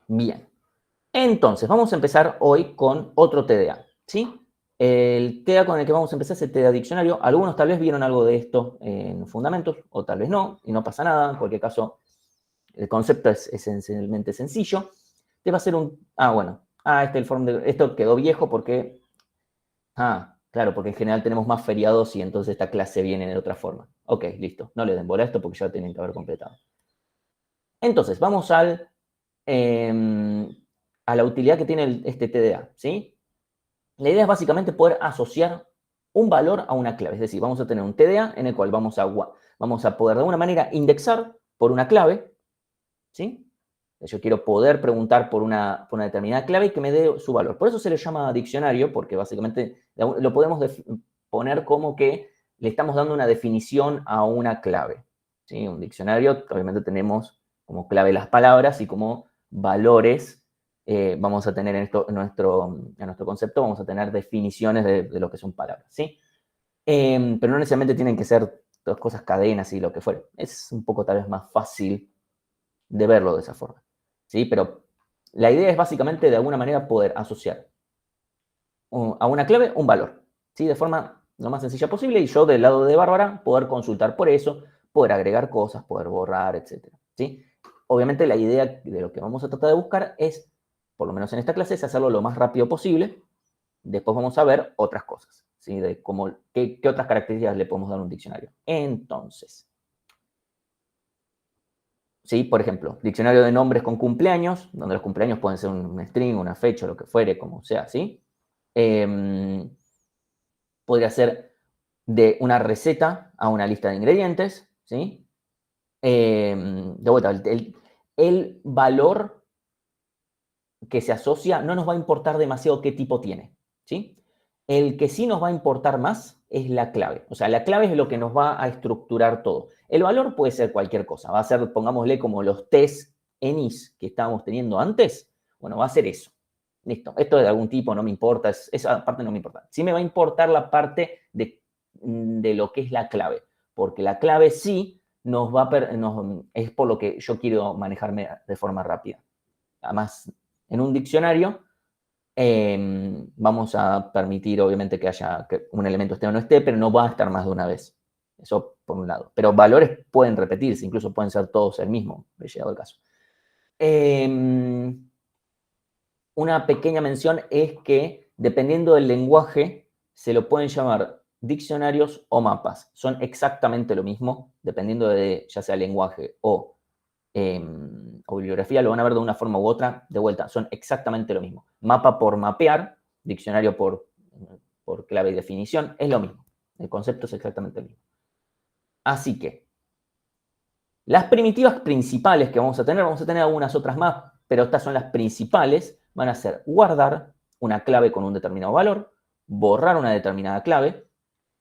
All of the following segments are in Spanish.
Bien. Entonces, vamos a empezar hoy con otro TDA, ¿sí? El TDA con el que vamos a empezar es el TDA diccionario. Algunos tal vez vieron algo de esto en fundamentos, o tal vez no, y no pasa nada. En cualquier caso, el concepto es esencialmente sencillo. Te va a hacer un... esto quedó viejo porque... claro, porque en general tenemos más feriados y entonces esta clase viene de otra forma. Ok, listo. No le den bola a esto porque ya lo tienen que haber completado. Entonces, vamos a la utilidad que tiene este TDA, ¿sí? La idea es básicamente poder asociar un valor a una clave. Es decir, vamos a tener un TDA en el cual vamos a poder de alguna manera indexar por una clave, ¿sí? Yo quiero poder preguntar por una determinada clave y que me dé su valor. Por eso se le llama diccionario, porque básicamente lo podemos poner como que le estamos dando una definición a una clave, ¿sí? Un diccionario, obviamente tenemos como clave las palabras y como valores vamos a tener en nuestro concepto, vamos a tener definiciones de lo que son palabras, ¿sí? Pero no necesariamente tienen que ser dos cosas cadenas y lo que fuera. Es un poco tal vez más fácil de verlo de esa forma, ¿sí? Pero la idea es básicamente de alguna manera poder asociar a una clave un valor, ¿sí? De forma lo más sencilla posible y yo del lado de Bárbara poder consultar por eso, poder agregar cosas, poder borrar, etcétera, ¿sí? Obviamente la idea de lo que vamos a tratar de buscar es, por lo menos en esta clase, es hacerlo lo más rápido posible. Después vamos a ver otras cosas, ¿sí? De qué otras características le podemos dar a un diccionario. Entonces, ¿sí? Por ejemplo, diccionario de nombres con cumpleaños, donde los cumpleaños pueden ser un string, una fecha, lo que fuere, como sea, ¿sí? Podría ser de una receta a una lista de ingredientes, ¿sí? De vuelta, el valor que se asocia no nos va a importar demasiado qué tipo tiene, ¿sí? El que sí nos va a importar más es la clave. O sea, la clave es lo que nos va a estructurar todo. El valor puede ser cualquier cosa. Va a ser, pongámosle, como los test ENIS que estábamos teniendo antes. Bueno, va a ser eso. Listo. Esto es de algún tipo, no me importa. Esa parte no me importa. Sí me va a importar la parte de lo que es la clave. Porque la clave sí es por lo que yo quiero manejarme de forma rápida. Además, en un diccionario vamos a permitir, obviamente, que un elemento esté o no esté, pero no va a estar más de una vez. Eso por un lado. Pero valores pueden repetirse, incluso pueden ser todos el mismo, he llegado el caso. Una pequeña mención es que, dependiendo del lenguaje, se lo pueden llamar diccionarios o mapas. Son exactamente lo mismo, dependiendo de ya sea lenguaje o bibliografía, lo van a ver de una forma u otra. De vuelta, son exactamente lo mismo. Mapa por mapear, diccionario por clave y definición, es lo mismo. El concepto es exactamente el mismo. Así que, las primitivas principales que vamos a tener algunas otras más, pero estas son las principales, van a ser guardar una clave con un determinado valor, borrar una determinada clave,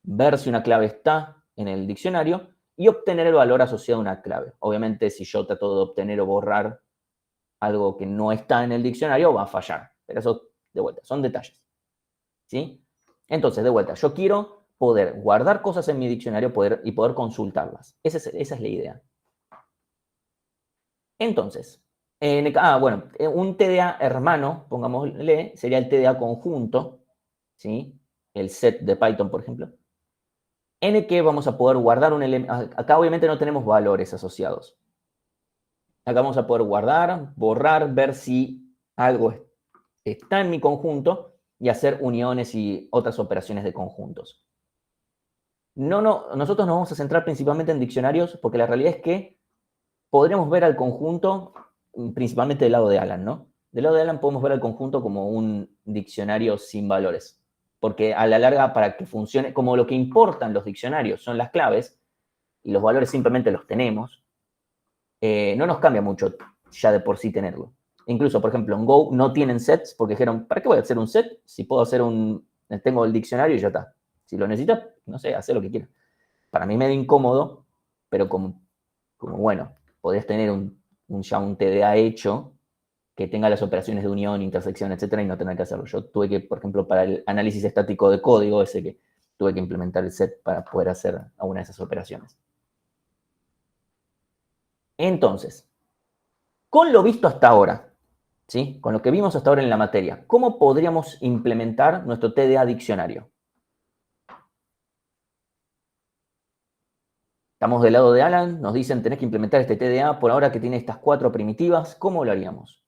ver si una clave está en el diccionario y obtener el valor asociado a una clave. Obviamente, si yo trato de obtener o borrar algo que no está en el diccionario, va a fallar. Pero eso, de vuelta, son detalles, ¿sí? Entonces, de vuelta, yo quiero poder guardar cosas en mi diccionario y poder consultarlas. Esa es la idea. Entonces, un TDA hermano, pongámosle, sería el TDA conjunto, ¿sí? El set de Python, por ejemplo, en el que vamos a poder guardar un elemento. Acá obviamente no tenemos valores asociados. Acá vamos a poder guardar, borrar, ver si algo está en mi conjunto y hacer uniones y otras operaciones de conjuntos. Nosotros nos vamos a centrar principalmente en diccionarios porque la realidad es que podríamos ver al conjunto principalmente del lado de Alan, ¿no? Del lado de Alan podemos ver al conjunto como un diccionario sin valores. Porque a la larga, para que funcione, como lo que importan los diccionarios son las claves y los valores simplemente los tenemos, no nos cambia mucho ya de por sí tenerlo. Incluso, por ejemplo, en Go no tienen sets porque dijeron, ¿para qué voy a hacer un set si puedo hacer tengo el diccionario y ya está? Si lo necesitas, no sé, haz lo que quieras. Para mí medio incómodo, pero como bueno, podrías tener ya un TDA hecho que tenga las operaciones de unión, intersección, etcétera, y no tener que hacerlo. Yo tuve que, por ejemplo, para el análisis estático de código, que tuve que implementar el set para poder hacer alguna de esas operaciones. Entonces, Con lo visto hasta ahora, ¿sí? Con lo que vimos hasta ahora en la materia, ¿cómo podríamos implementar nuestro TDA diccionario? Estamos del lado de Alan, nos dicen tenés que implementar este TDA por ahora que tiene estas 4 primitivas, ¿cómo lo haríamos?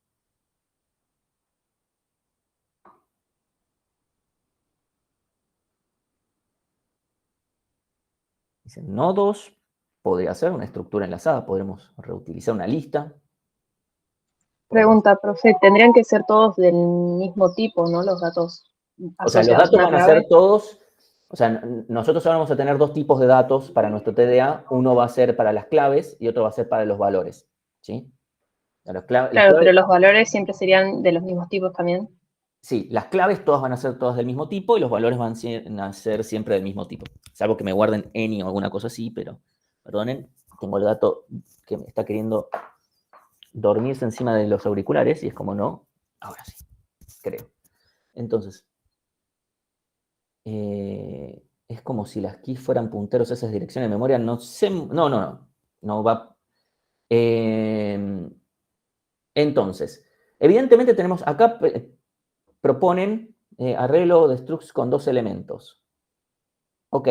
Dicen nodos, podría ser una estructura enlazada, podremos reutilizar una lista. Pregunta, profe, ¿tendrían que ser todos del mismo tipo, no? Los datos O sea, los asociados a datos una van a ser clave. todos, o sea, nosotros ahora vamos a tener 2 tipos de datos para nuestro TDA. Uno va a ser para las claves y otro va a ser para los valores, ¿sí? Las Claro, pero claves, los valores siempre serían de los mismos tipos también. sí, las claves todas van a ser todas del mismo tipo y los valores van a ser siempre del mismo tipo. Salvo que me guarden any o alguna cosa así, pero perdonen, tengo el gato que me está queriendo dormirse encima de los auriculares y es como no, ahora sí, creo. Entonces, es como si las keys fueran punteros a esas direcciones de memoria. No sé, no va. Entonces, evidentemente tenemos acá, proponen arreglo de structs con 2 elementos. Ok,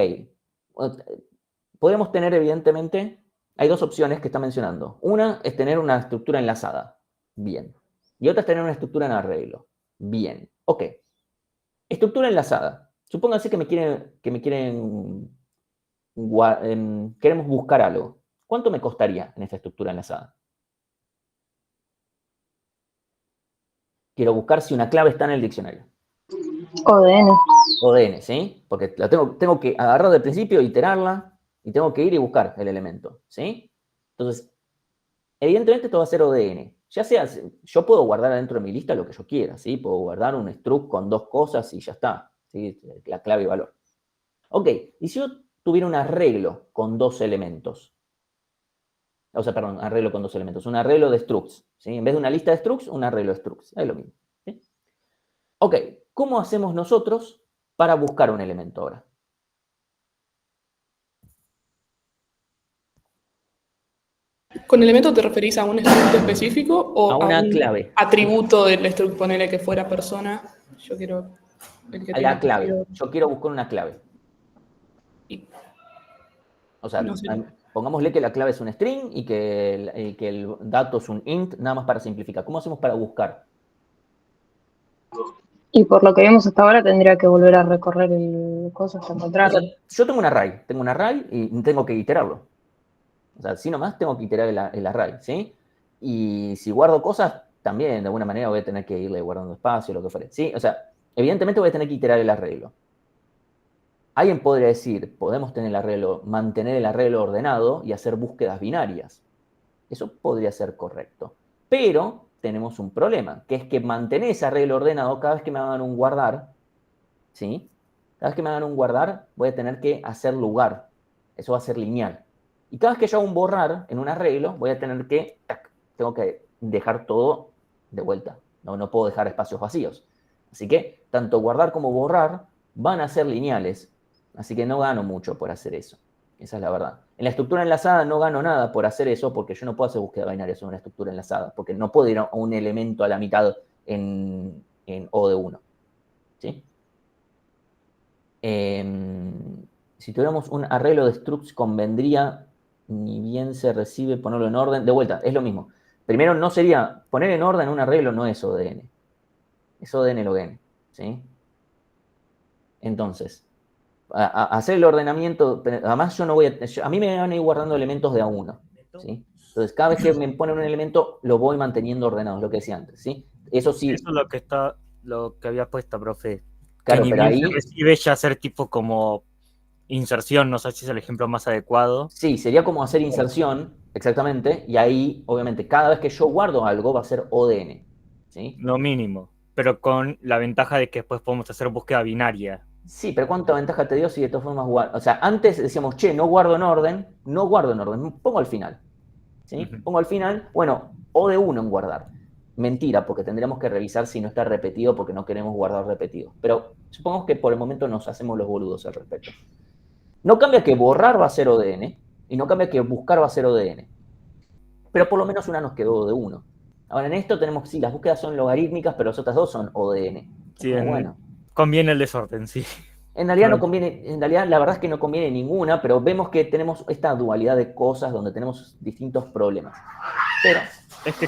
podemos tener evidentemente, hay 2 opciones que está mencionando. Una es tener una estructura enlazada, bien. Y otra es tener una estructura en arreglo, bien. Ok, estructura enlazada. Supónganse que queremos buscar algo. ¿Cuánto me costaría en esta estructura enlazada? Quiero buscar si una clave está en el diccionario. ODN. ODN, ¿sí? Porque la tengo que agarrar del principio, iterarla, y tengo que ir y buscar el elemento, ¿sí? Entonces, evidentemente esto va a ser ODN. Ya sea, yo puedo guardar adentro de mi lista lo que yo quiera, ¿sí? Puedo guardar un struct con 2 cosas y ya está, ¿sí? La clave y valor. Ok, y si yo tuviera un arreglo con 2 elementos, o sea, perdón, arreglo con 2 elementos, un arreglo de structs, ¿sí? En vez de una lista de structs, un arreglo de structs, es lo mismo, ¿sí? Ok, ¿cómo hacemos nosotros para buscar un elemento ahora? ¿Con elemento te referís a un struct específico A o a una un clave, atributo del struct? Ponele que fuera persona. Yo quiero el que a tenga la clave. apellido. Yo quiero buscar una clave. Y O sea, no sé. pongámosle que la clave es un string y que el dato es un int, nada más para simplificar. ¿Cómo hacemos para buscar? Y por lo que vimos hasta ahora tendría que volver a recorrer el coso hasta O sea, encontrarlo. yo tengo un array y tengo que iterarlo. O sea, así nomás tengo que iterar el array, ¿sí? Y si guardo cosas, también de alguna manera voy a tener que irle guardando espacio, lo que fuere, ¿sí? O sea, evidentemente voy a tener que iterar el arreglo. Alguien podría decir, podemos tener el arreglo, mantener el arreglo ordenado y hacer búsquedas binarias. Eso podría ser correcto. Pero tenemos un problema, que es que mantener ese arreglo ordenado cada vez que me hagan un guardar, ¿sí? Cada vez que me hagan un guardar, voy a tener que hacer lugar. Eso va a ser lineal. Y cada vez que yo hago un borrar en un arreglo, voy a tener que, tengo que dejar todo de vuelta. No puedo dejar espacios vacíos. Así que tanto guardar como borrar van a ser lineales. Así que no gano mucho por hacer eso. Esa es la verdad. En la estructura enlazada no gano nada por hacer eso porque yo no puedo hacer búsqueda binaria sobre una estructura enlazada. Porque no puedo ir a un elemento a la mitad en O de 1. ¿Sí? Si tuviéramos un arreglo de structs, convendría, ni bien se recibe, ponerlo en orden. De vuelta, es lo mismo. Primero, no sería, poner en orden un arreglo no es ODN. Es ODN log n, ¿sí? Entonces, hacer el ordenamiento, además yo no voy a mí me van a ir guardando elementos de a uno, ¿sí? Entonces, cada vez que me ponen un elemento, lo voy manteniendo ordenado, es lo que decía antes, ¿sí? Eso sí, Eso es lo que había puesto, profe. Que claro, ni pero bien se ahí recibe ya hacer tipo como inserción, no sé si es el ejemplo más adecuado. sí, sería como hacer inserción, exactamente, y ahí, obviamente, cada vez que yo guardo algo va a ser ODN, ¿sí? Lo mínimo, pero con la ventaja de que después podemos hacer búsqueda binaria. Sí, pero ¿cuánta ventaja te dio si de todas formas guardo? O sea, antes decíamos, che, no guardo en orden, pongo al final, ¿sí? Pongo al final, bueno, O de 1 en guardar. Mentira, porque tendríamos que revisar si no está repetido porque no queremos guardar repetido. Pero supongamos que por el momento nos hacemos los boludos al respecto. No cambia que borrar va a ser ODN y no cambia que buscar va a ser ODN. Pero por lo menos una nos quedó de 1. Ahora, en esto tenemos, sí, las búsquedas son logarítmicas, pero las otras dos son ODN. Sí, Bueno, conviene el desorden, sí. en realidad no conviene, en realidad la verdad es que no conviene ninguna, pero vemos que tenemos esta dualidad de cosas donde tenemos distintos problemas. Pero,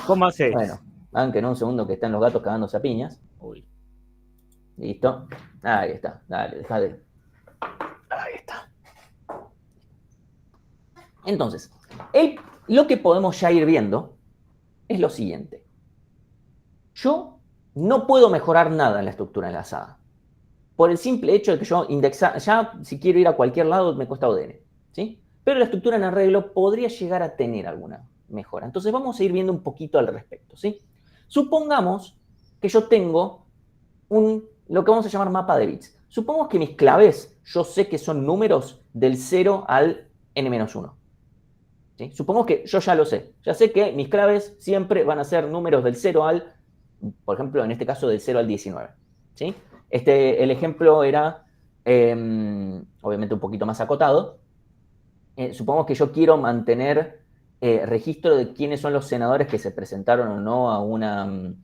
¿Cómo haces? bueno, aunque en un segundo que están los gatos cagándose a piñas. Uy. Listo. Ahí está. Dale, deja de. Ahí está. Entonces, lo que podemos ya ir viendo es lo siguiente. Yo no puedo mejorar nada en la estructura enlazada. Por el simple hecho de que yo indexar, ya si quiero ir a cualquier lado me cuesta ODN, ¿sí? Pero la estructura en arreglo podría llegar a tener alguna mejora. Entonces vamos a ir viendo un poquito al respecto, ¿sí? Supongamos que yo tengo lo que vamos a llamar mapa de bits. Supongamos que mis claves yo sé que son números del 0 al n-1. ¿Sí? Supongamos que yo ya lo sé. Ya sé que mis claves siempre van a ser números del 0 al, por ejemplo, en este caso del 0 al 19. ¿Sí? El ejemplo era, obviamente, un poquito más acotado. Supongamos que yo quiero mantener registro de quiénes son los senadores que se presentaron o no a una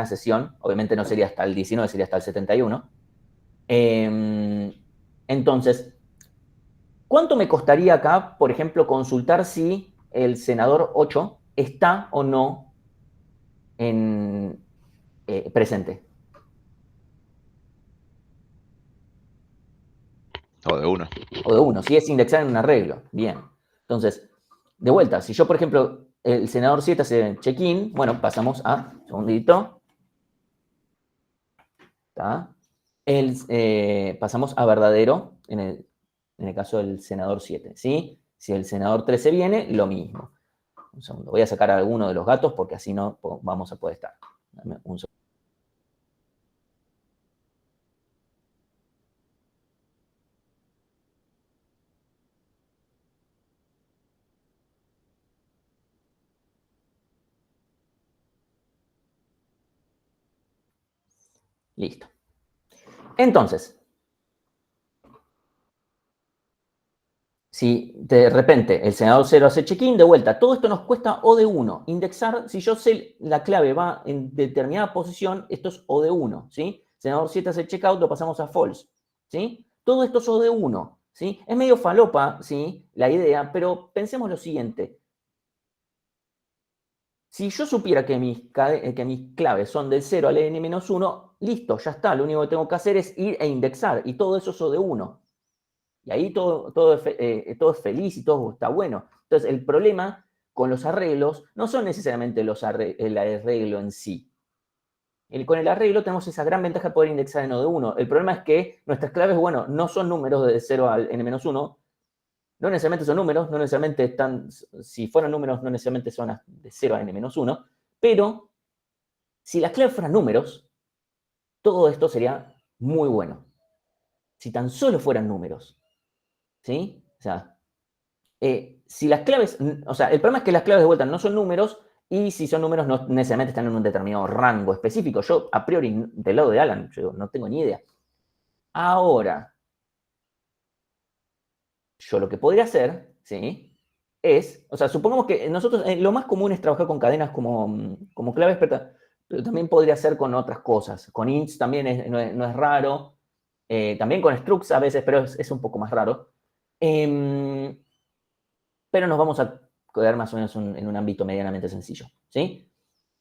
sesión. Obviamente no sería hasta el 19, sería hasta el 71. Entonces, ¿cuánto me costaría acá, por ejemplo, consultar si el senador 8 está o no presente? O de 1. O de 1, si es indexar en un arreglo. Bien. Entonces, de vuelta, si yo, por ejemplo, el senador 7 hace check-in, bueno, pasamos a, un segundito. ¿Está? Pasamos a verdadero en el caso del senador 7, ¿sí? Si el senador 13 viene, lo mismo. Un segundo, voy a sacar a alguno de los gatos porque así no vamos a poder estar. Dame un segundo. Listo. Entonces, si de repente el senador 0 hace check-in, de vuelta, todo esto nos cuesta O de 1. Indexar, si yo sé la clave va en determinada posición, esto es O de 1, ¿sí? Senador 7 hace checkout, lo pasamos a false, ¿sí? Todo esto es O de 1, ¿sí? Es medio falopa, ¿sí? La idea, pero pensemos lo siguiente. Si yo supiera que mis claves son del 0 al n-1, listo, ya está. Lo único que tengo que hacer es ir e indexar, y todo eso es O de 1. Y ahí todo es feliz y todo está bueno. Entonces, el problema con los arreglos no son necesariamente el arreglo en sí. Con el arreglo tenemos esa gran ventaja de poder indexar en O de 1. El problema es que nuestras claves, bueno, no son números de 0 al n-1. No necesariamente son números, no necesariamente están, si fueran números, no necesariamente son de 0 a n-1. Pero si las claves fueran números, todo esto sería muy bueno. Si tan solo fueran números. ¿Sí? O sea, si las claves, o sea, el problema es que las claves de vuelta no son números y si son números no necesariamente están en un determinado rango específico. Yo, a priori, del lado de Alan, yo no tengo ni idea. Ahora, yo lo que podría hacer, ¿sí? Es, o sea, supongamos que nosotros, lo más común es trabajar con cadenas como claves, pero también podría ser con otras cosas. Con ints también no es raro. También con structs a veces, pero es un poco más raro. Pero nos vamos a quedar más o menos en un ámbito medianamente sencillo, ¿sí?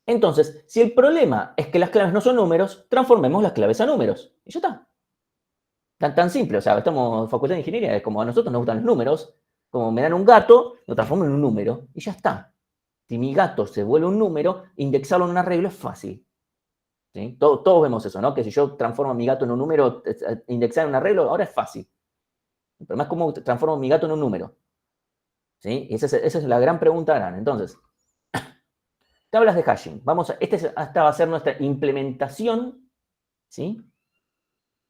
Entonces, si el problema es que las claves no son números, transformemos las claves a números. Y ya está. Tan simple, o sea, estamos en facultad de ingeniería, es como a nosotros nos gustan los números, como me dan un gato, lo transformo en un número y ya está. Si mi gato se vuelve un número, indexarlo en un arreglo es fácil. ¿Sí? Todos vemos eso, ¿no? Que si yo transformo a mi gato en un número, indexar en un arreglo, ahora es fácil. El problema es cómo transformo a mi gato en un número. ¿Sí? Esa es la gran pregunta grande. Entonces, tablas de hashing. Esta va a ser nuestra implementación, ¿sí?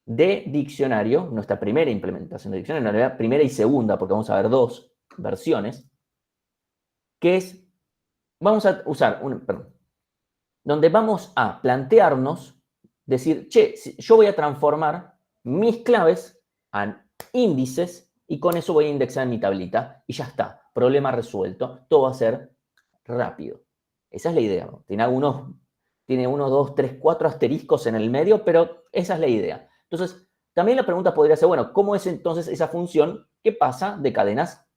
De diccionario, nuestra primera implementación de diccionario, en realidad primera y segunda, porque vamos a ver dos versiones, que es, vamos a usar, donde vamos a plantearnos, decir, che, yo voy a transformar mis claves a índices y con eso voy a indexar mi tablita y ya está, problema resuelto, todo va a ser rápido. Esa es la idea. Tiene uno, dos, tres, cuatro asteriscos en el medio, pero esa es la idea. Entonces, también la pregunta podría ser, bueno, ¿cómo es entonces esa función que pasa de cadenas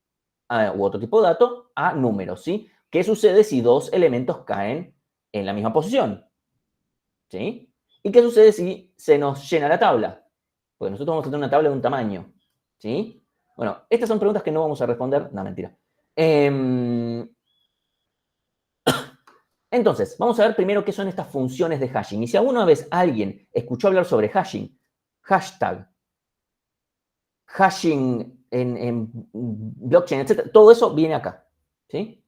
u otro tipo de dato a números, ¿sí? ¿Qué sucede si dos elementos caen en la misma posición? ¿Sí? ¿Y qué sucede si se nos llena la tabla? Porque nosotros vamos a tener una tabla de un tamaño, ¿sí? Bueno, estas son preguntas que no vamos a responder. No, mentira. Entonces, vamos a ver primero qué son estas funciones de hashing. Y si alguna vez alguien escuchó hablar sobre hashing, hashtag, hashing en blockchain, etc., todo eso viene acá, ¿sí?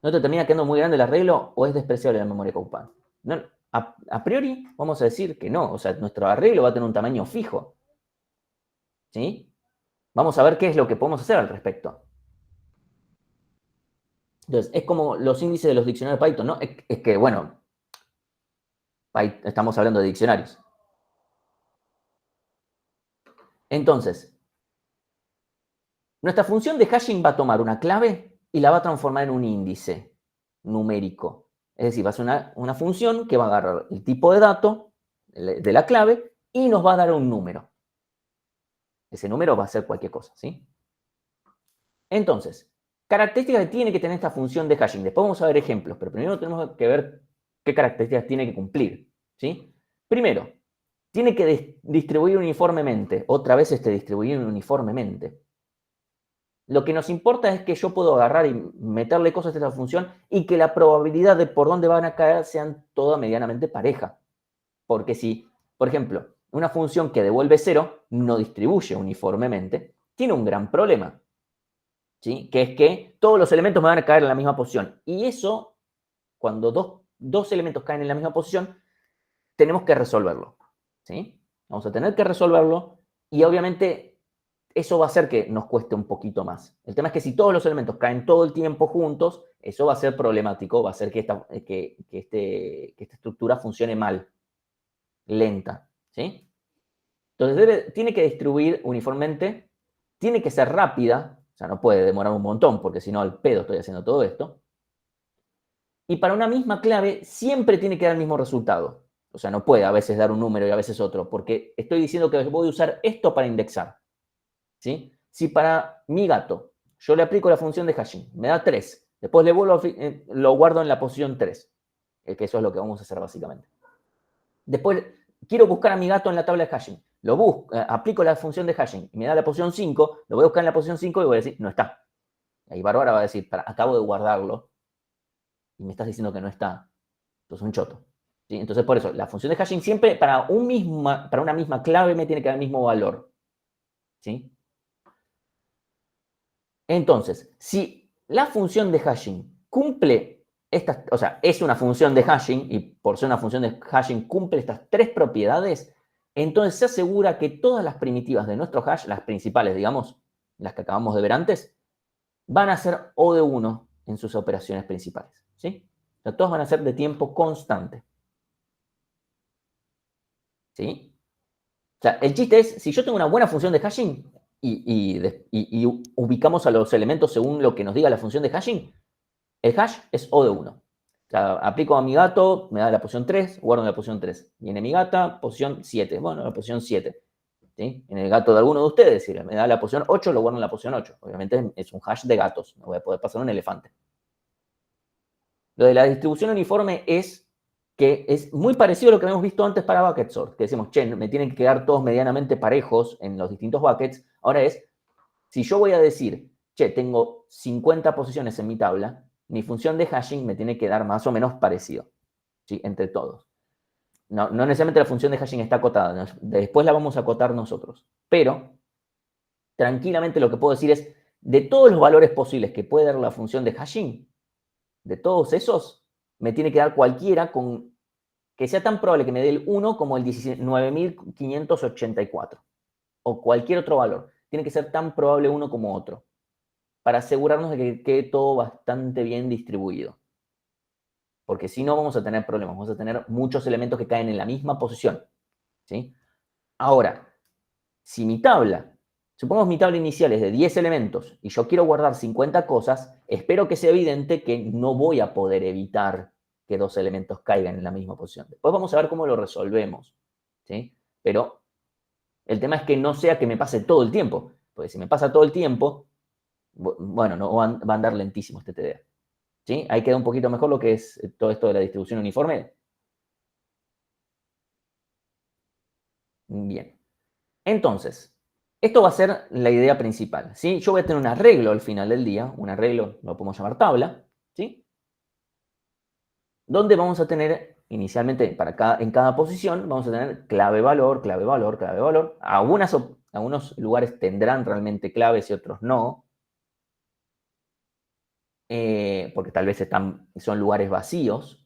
¿No te termina quedando muy grande el arreglo o es despreciable la memoria COPAN? No, a priori vamos a decir que no. O sea, nuestro arreglo va a tener un tamaño fijo, ¿sí? Vamos a ver qué es lo que podemos hacer al respecto. Entonces, es como los índices de los diccionarios de Python, ¿no? Es que, bueno, estamos hablando de diccionarios. Entonces, nuestra función de hashing va a tomar una clave y la va a transformar en un índice numérico. Es decir, va a ser una función que va a agarrar el tipo de dato de la clave y nos va a dar un número. Ese número va a ser cualquier cosa, ¿sí? Entonces, características que tiene que tener esta función de hashing. Después vamos a ver ejemplos, pero primero tenemos que ver qué características tiene que cumplir, ¿sí? Primero, tiene que distribuir uniformemente. Otra vez distribuir uniformemente. Lo que nos importa es que yo puedo agarrar y meterle cosas a esta función y que la probabilidad de por dónde van a caer sean toda medianamente pareja. Porque si, por ejemplo, una función que devuelve 0 no distribuye uniformemente, tiene un gran problema, ¿sí? Que es que todos los elementos me van a caer en la misma posición. Y eso, cuando dos elementos caen en la misma posición, tenemos que resolverlo, ¿sí? Vamos a tener que resolverlo y obviamente eso va a hacer que nos cueste un poquito más. El tema es que si todos los elementos caen todo el tiempo juntos, eso va a ser problemático, va a hacer que esta estructura funcione mal, lenta, ¿sí? Entonces tiene que distribuir uniformemente, tiene que ser rápida, o sea, no puede demorar un montón, porque si no, al pedo estoy haciendo todo esto. Y para una misma clave siempre tiene que dar el mismo resultado. O sea, no puede a veces dar un número y a veces otro, porque estoy diciendo que voy a usar esto para indexar, ¿sí? Si para mi gato yo le aplico la función de hashing, me da 3, después lo guardo en la posición 3, que eso es lo que vamos a hacer básicamente. Después quiero buscar a mi gato en la tabla de hashing, aplico la función de hashing y me da la posición 5, lo voy a buscar en la posición 5 y voy a decir, no está. Ahí Bárbara va a decir, acabo de guardarlo y me estás diciendo que no está. Entonces un choto. ¿Sí? Entonces por eso, la función de hashing siempre para una misma clave me tiene que dar el mismo valor. ¿Sí? Entonces, si la función de hashing cumple o sea, es una función de hashing y por ser una función de hashing cumple estas tres propiedades, entonces se asegura que todas las primitivas de nuestro hash, las principales, digamos, las que acabamos de ver antes, van a ser O de 1 en sus operaciones principales. ¿Sí? O sea, todas van a ser de tiempo constante. ¿Sí? O sea, el chiste es, si yo tengo una buena función de hashing y ubicamos a los elementos según lo que nos diga la función de hashing, el hash es O de 1. O sea, aplico a mi gato, me da la posición 3, guardo en la posición 3. Viene mi gata, posición 7. Bueno, la posición 7. ¿Sí? En el gato de alguno de ustedes, si me da la posición 8, lo guardo en la posición 8. Obviamente es un hash de gatos, no voy a poder pasar un elefante. Lo de la distribución uniforme es que es muy parecido a lo que habíamos visto antes para bucket sort, que decimos, che, me tienen que quedar todos medianamente parejos en los distintos buckets. Ahora es, si yo voy a decir, che, tengo 50 posiciones en mi tabla, mi función de hashing me tiene que dar más o menos parecido, ¿sí? Entre todos. No necesariamente la función de hashing está acotada, después la vamos a acotar nosotros. Pero, tranquilamente lo que puedo decir es, de todos los valores posibles que puede dar la función de hashing, de todos esos, me tiene que dar cualquiera que sea tan probable que me dé el 1 como el 19.584. O cualquier otro valor. Tiene que ser tan probable uno como otro. Para asegurarnos de que quede todo bastante bien distribuido. Porque si no, vamos a tener problemas. Vamos a tener muchos elementos que caen en la misma posición. ¿Sí? Ahora, si mi tabla Supongamos mi tabla inicial es de 10 elementos y yo quiero guardar 50 cosas, espero que sea evidente que no voy a poder evitar que 2 elementos caigan en la misma posición. Después vamos a ver cómo lo resolvemos, ¿sí? Pero el tema es que no sea que me pase todo el tiempo, porque si me pasa todo el tiempo, bueno, no va a andar lentísimo este TDA, ¿sí? Ahí queda un poquito mejor lo que es todo esto de la distribución uniforme. Bien. Entonces, esto va a ser la idea principal, ¿sí? Yo voy a tener un arreglo al final del día, un arreglo, lo podemos llamar tabla, ¿sí? Donde vamos a tener, inicialmente, en cada posición, vamos a tener clave, valor, clave, valor, clave, valor. Algunos lugares tendrán realmente claves y otros no, porque tal vez son lugares vacíos,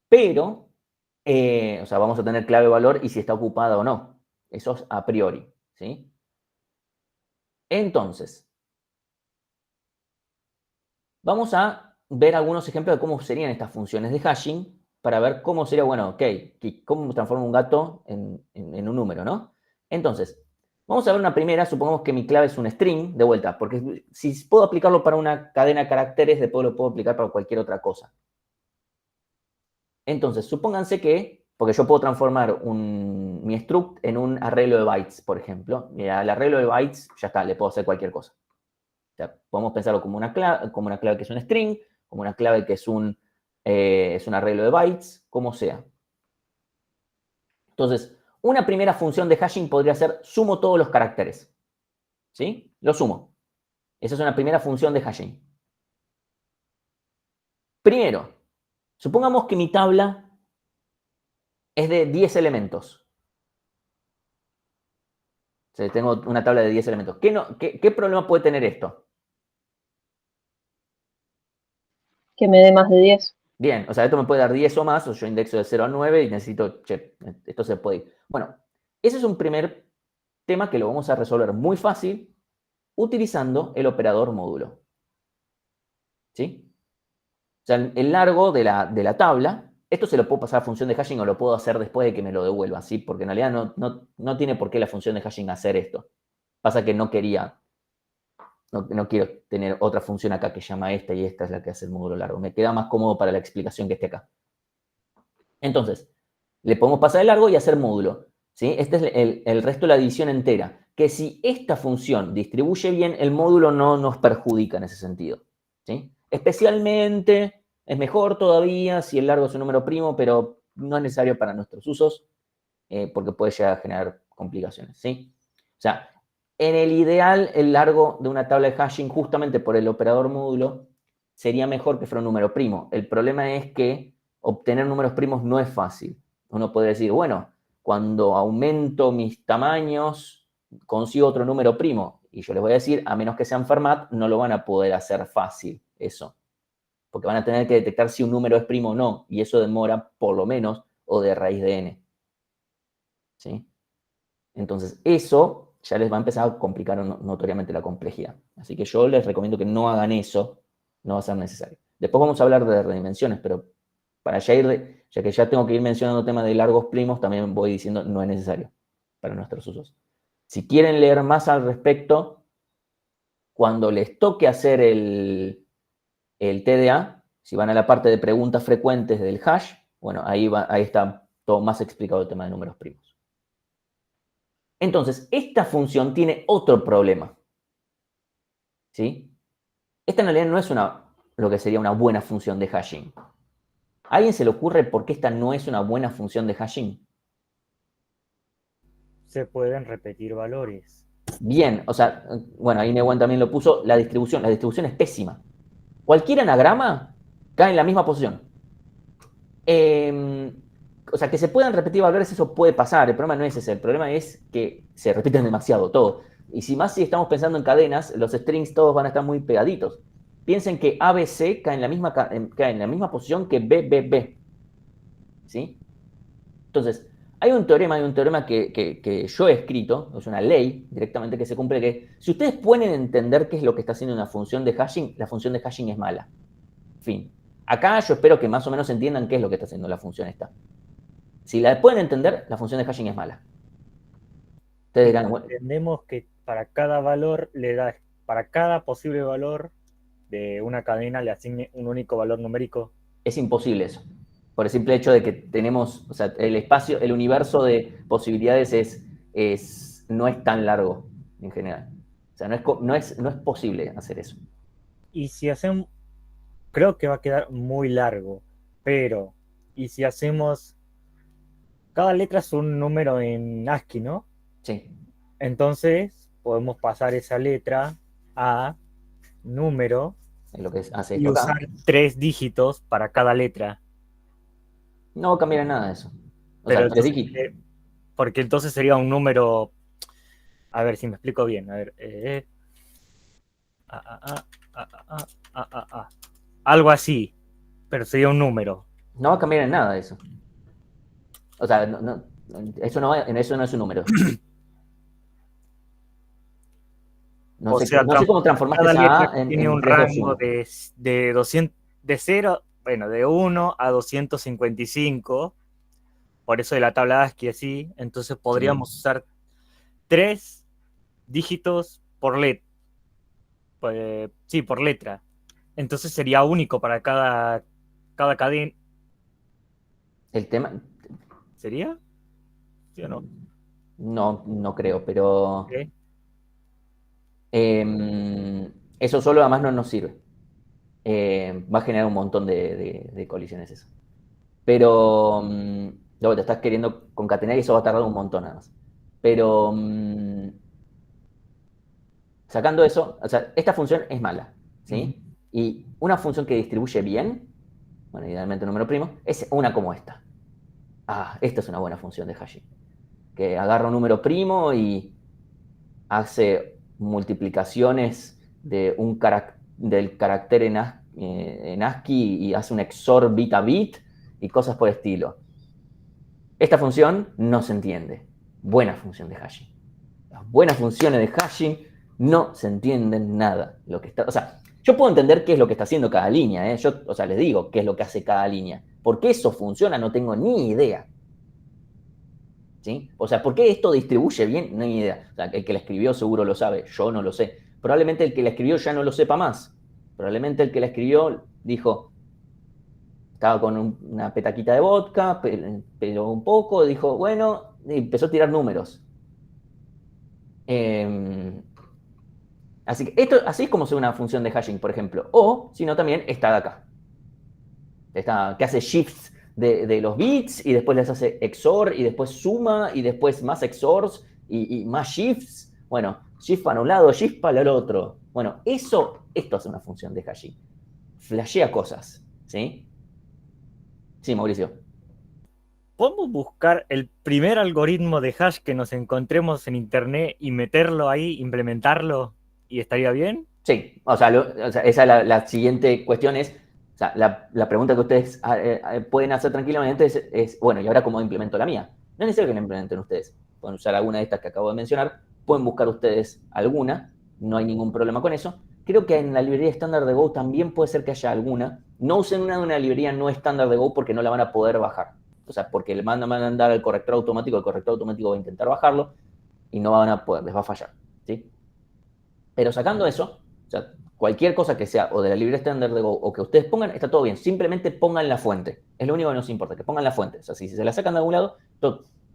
pero, o sea, vamos a tener clave, valor y si está ocupada o no. Eso es a priori, ¿sí? Entonces, vamos a ver algunos ejemplos de cómo serían estas funciones de hashing para ver cómo sería, bueno, ok, cómo transformo un gato en un número, ¿no? Entonces, vamos a ver una primera, supongamos que mi clave es un string, de vuelta, porque si puedo aplicarlo para una cadena de caracteres, después lo puedo aplicar para cualquier otra cosa. Entonces, supónganse que, porque yo puedo transformar mi struct en un arreglo de bytes, por ejemplo. Mira, el arreglo de bytes, ya está, le puedo hacer cualquier cosa. O sea, podemos pensarlo como una clave que es un string, como una clave que es un arreglo de bytes, como sea. Entonces, una primera función de hashing podría ser sumo todos los caracteres. ¿Sí? Lo sumo. Esa es una primera función de hashing. Primero, supongamos que mi tabla es de 10 elementos. O sea, tengo una tabla de 10 elementos. ¿Qué problema puede tener esto? Que me dé más de 10. Bien, o sea, esto me puede dar 10 o más, o yo indexo de 0 a 9 y necesito, che, esto se puede ir. Bueno, ese es un primer tema que lo vamos a resolver muy fácil utilizando el operador módulo. ¿Sí? O sea, el largo de la tabla, esto se lo puedo pasar a función de hashing o lo puedo hacer después de que me lo devuelva, ¿sí? Porque en realidad no tiene por qué la función de hashing hacer esto. Pasa que no quiero tener otra función acá que llama esta y esta es la que hace el módulo largo. Me queda más cómodo para la explicación que esté acá. Entonces, le podemos pasar el largo y hacer módulo, ¿sí? Este es el resto de la división entera. Que si esta función distribuye bien, el módulo no nos perjudica en ese sentido, ¿sí? Especialmente, es mejor todavía si el largo es un número primo, pero no es necesario para nuestros usos, porque puede llegar a generar complicaciones, ¿sí? O sea, en el ideal, el largo de una tabla de hashing, justamente por el operador módulo, sería mejor que fuera un número primo. El problema es que obtener números primos no es fácil. Uno puede decir, bueno, cuando aumento mis tamaños, consigo otro número primo. Y yo les voy a decir, a menos que sean Fermat, no lo van a poder hacer fácil eso. Porque van a tener que detectar si un número es primo o no. Y eso demora por lo menos O de raíz de n. ¿Sí? Entonces, eso ya les va a empezar a complicar notoriamente la complejidad. Así que yo les recomiendo que no hagan eso, no va a ser necesario. Después vamos a hablar de redimensiones, pero para ya que ya tengo que ir mencionando temas de largos primos, también voy diciendo no es necesario para nuestros usos. Si quieren leer más al respecto, cuando les toque hacer el TDA, si van a la parte de preguntas frecuentes del hash, bueno, ahí está todo más explicado el tema de números primos. Entonces, esta función tiene otro problema. ¿Sí? Esta en realidad no es lo que sería una buena función de hashing. ¿A alguien se le ocurre por qué esta no es una buena función de hashing? Se pueden repetir valores. Bien, o sea, bueno, ahí Newan también lo puso, la distribución es pésima. Cualquier anagrama cae en la misma posición. O sea, que se puedan repetir valores, eso puede pasar. El problema no es ese. El problema es que se repiten demasiado todo. Y si estamos pensando en cadenas, los strings todos van a estar muy pegaditos. Piensen que ABC cae en la misma posición que BBB. ¿Sí? Entonces, hay un teorema que yo he escrito, es una ley directamente que se cumple, que si ustedes pueden entender qué es lo que está haciendo una función de hashing, la función de hashing es mala. Fin. Acá yo espero que más o menos entiendan qué es lo que está haciendo la función esta. Si la pueden entender, la función de hashing es mala. Ustedes dirán, bueno, Entendemos que para cada valor le da, para cada posible valor de una cadena le asigne un único valor numérico. Es imposible eso. Por el simple hecho de que tenemos, o sea, el espacio, el universo de posibilidades no es tan largo en general. O sea, no es posible hacer eso. Y si hacemos, creo que va a quedar muy largo, pero, y si hacemos, cada letra es un número en ASCII, ¿no? Sí. Entonces podemos pasar esa letra a número Es lo que hace y esto acá. usar 3 dígitos para cada letra. No va a cambiar en nada eso. O Pero sea, 3 entonces, dígitos. porque entonces sería un número, a ver si me explico bien, a ver, a, a, a, a, a. Algo así, pero sería un número. No va a cambiar en nada eso. O sea, eso no es un número. O sea, No sé cómo transformaste cada esa letra A tiene en un 3, 2, rango 1. de 200, de 0, bueno, de 1 a 255, por eso de la tabla ASCII así, entonces Sí. podríamos usar 3 dígitos por letra. Sí, por letra. Entonces sería único para cada cadena. El tema, ¿Sería? ¿Sí o no? no creo, pero Ok. eso solo además no nos sirve. Va a generar un montón de colisiones eso. Pero luego te estás queriendo concatenar y eso va a tardar un montón nada más. Pero sacando eso, o sea, esta función es mala, Ujú. ¿sí? Y una función que distribuye bien, bueno, idealmente número primo, es una como esta. Ah, esta es una buena función de Hashi. Que agarra un número primo y hace multiplicaciones del carácter en ASCII y hace un XOR bit a bit y cosas por el estilo. Esta función no se entiende. Buena función de hashing. Las buenas funciones de hashing no se entienden nada. O sea, yo puedo entender qué es lo que está haciendo cada línea. Yo, o sea, les digo qué es lo que hace cada línea. ¿Por qué eso funciona? No tengo ni idea. ¿Sí? O sea, ¿por qué esto distribuye bien? No hay idea. O sea, el que la escribió seguro lo sabe, yo no lo sé. Probablemente el que la escribió ya no lo sepa más. Probablemente el que la escribió dijo, estaba con una petaquita de vodka, pero un poco, dijo, bueno, y empezó a tirar números. Así que así es como se ve una función de hashing, por ejemplo. O, si no, también esta de acá. Esta, que hace shifts de los bits y después les hace XOR y después suma y después más XORs y más shifts. Bueno, shift para un lado, shift para el otro. Bueno, esto es una función de hashing. Flashea cosas, ¿sí? Sí, Mauricio. ¿Podemos buscar el primer algoritmo de hash que nos encontremos en internet y meterlo ahí, implementarlo y estaría bien? Sí, o sea, esa es la siguiente cuestión es, o sea, la pregunta que ustedes pueden hacer tranquilamente es, bueno, ¿y ahora cómo implemento la mía? No es necesario que la implementen ustedes. Pueden usar alguna de estas que acabo de mencionar, pueden buscar ustedes alguna, no hay ningún problema con eso. Creo que en la librería estándar de Go también puede ser que haya alguna. No usen una de una librería no estándar de Go porque no la van a poder bajar. O sea, porque le van a mandar al corrector automático, el corrector automático va a intentar bajarlo y no van a poder, les va a fallar. ¿Sí? Pero sacando eso, o sea, cualquier cosa que sea o de la librería estándar de Go o que ustedes pongan, está todo bien. Simplemente pongan la fuente. Es lo único que nos importa, que pongan la fuente. O sea, si se la sacan de algún lado,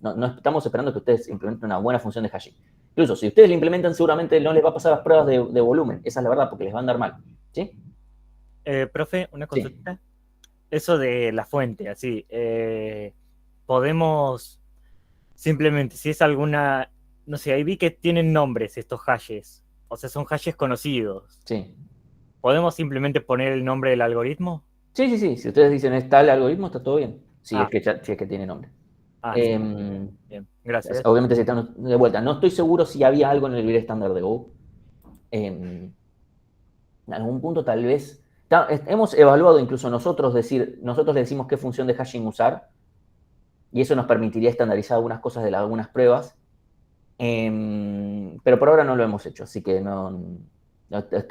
no estamos esperando que ustedes implementen una buena función de hashing. Incluso si ustedes la implementan, seguramente no les va a pasar las pruebas de volumen. Esa es la verdad, porque les va a andar mal. ¿Sí? Profe, una Sí. consulta. Eso de la fuente, así, podemos simplemente, si es alguna, no sé, ahí vi que tienen nombres estos hashes, o sea, son hashes conocidos. Sí. ¿Podemos simplemente poner el nombre del algoritmo? Sí, sí, sí. Si ustedes dicen es tal algoritmo, está todo bien. Ah, Si es que tiene nombre. sí, Eh, bien, gracias. Obviamente, si están de vuelta. No estoy seguro si había algo en el librería estándar de Go. En algún punto tal vez, hemos evaluado incluso nosotros nosotros le decimos qué función de hashing usar y eso nos permitiría estandarizar algunas cosas de algunas pruebas, pero por ahora no lo hemos hecho, así que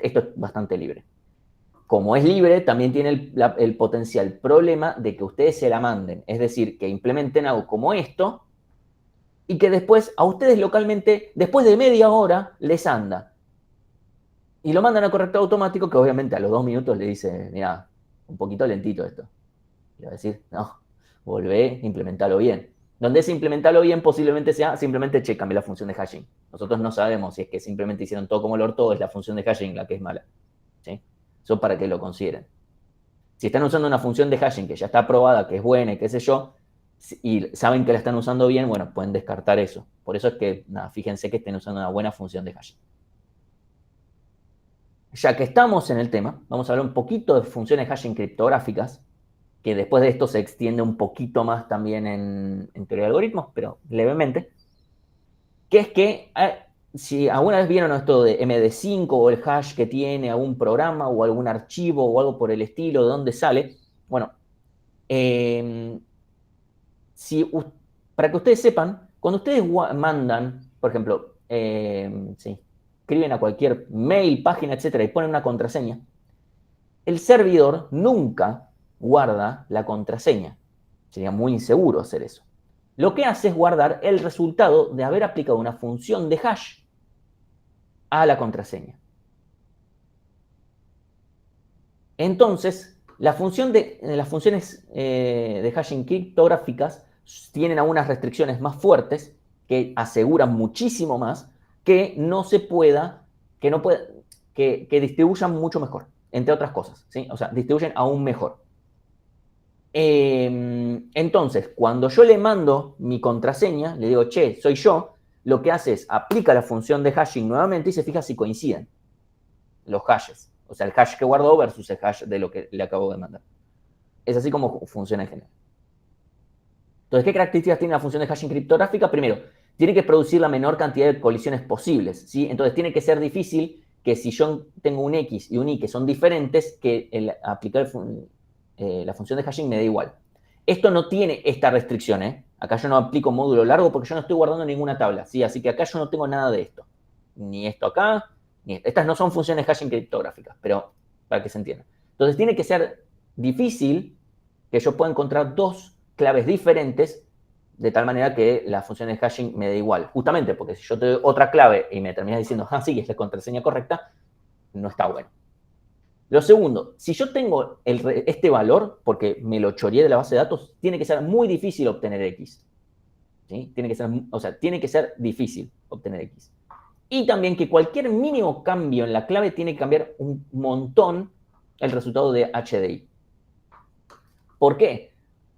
esto es bastante libre. Como es libre, también tiene el potencial problema de que ustedes se la manden, es decir, que implementen algo como esto y que después a ustedes localmente, después de media hora, les anda. Y lo mandan a corrector automático, que obviamente a los 2 minutos le dice, mira, un poquito lentito esto. Y va a decir, no, volvé, implementalo bien. Donde es implementarlo bien, posiblemente sea simplemente chécame la función de hashing. Nosotros no sabemos si es que simplemente hicieron todo como el orto o es la función de hashing la que es mala. ¿Sí? Eso para que lo consideren. Si están usando una función de hashing que ya está aprobada, que es buena y qué sé yo, y saben que la están usando bien, bueno, pueden descartar eso. Por eso es que, nada, fíjense que estén usando una buena función de hashing. Ya que estamos en el tema, vamos a hablar un poquito de funciones hashing criptográficas, que después de esto se extiende un poquito más también en teoría de algoritmos, pero levemente, que es que si alguna vez vieron esto de MD5 o el hash que tiene algún programa o algún archivo o algo por el estilo, de dónde sale, bueno, para que ustedes sepan, cuando ustedes mandan, por ejemplo, escriben a cualquier mail, página, etcétera, y ponen una contraseña, el servidor nunca guarda la contraseña. Sería muy inseguro hacer eso. Lo que hace es guardar el resultado de haber aplicado una función de hash a la contraseña. Entonces, las funciones de hashing criptográficas tienen algunas restricciones más fuertes que aseguran muchísimo más que que distribuyan mucho mejor, entre otras cosas, ¿sí? O sea, distribuyen aún mejor. Entonces, cuando yo le mando mi contraseña, le digo, che, soy yo, lo que hace es aplica la función de hashing nuevamente y se fija si coinciden los hashes. O sea, el hash que guardó versus el hash de lo que le acabo de mandar. Es así como funciona en general. Entonces, ¿qué características tiene la función de hashing criptográfica? Primero, tiene que producir la menor cantidad de colisiones posibles, ¿sí? Entonces, tiene que ser difícil que si yo tengo un X y un Y que son diferentes, que aplicar la función de hashing me da igual. Esto no tiene esta restricción, ¿eh? Acá yo no aplico módulo largo porque yo no estoy guardando ninguna tabla, ¿sí? Así que acá yo no tengo nada de esto. Ni esto acá, ni esto. Estas no son funciones hashing criptográficas, pero para que se entienda. Entonces tiene que ser difícil que yo pueda encontrar dos claves diferentes de tal manera que la función de hashing me dé igual. Justamente porque si yo te doy otra clave y me terminas diciendo, ah, sí, es la contraseña correcta, no está bueno. Lo segundo, si yo tengo este valor, porque me lo choreé de la base de datos, tiene que ser muy difícil obtener X. ¿Sí? Tiene que ser difícil obtener X. Y también que cualquier mínimo cambio en la clave tiene que cambiar un montón el resultado de HDI. ¿Por qué?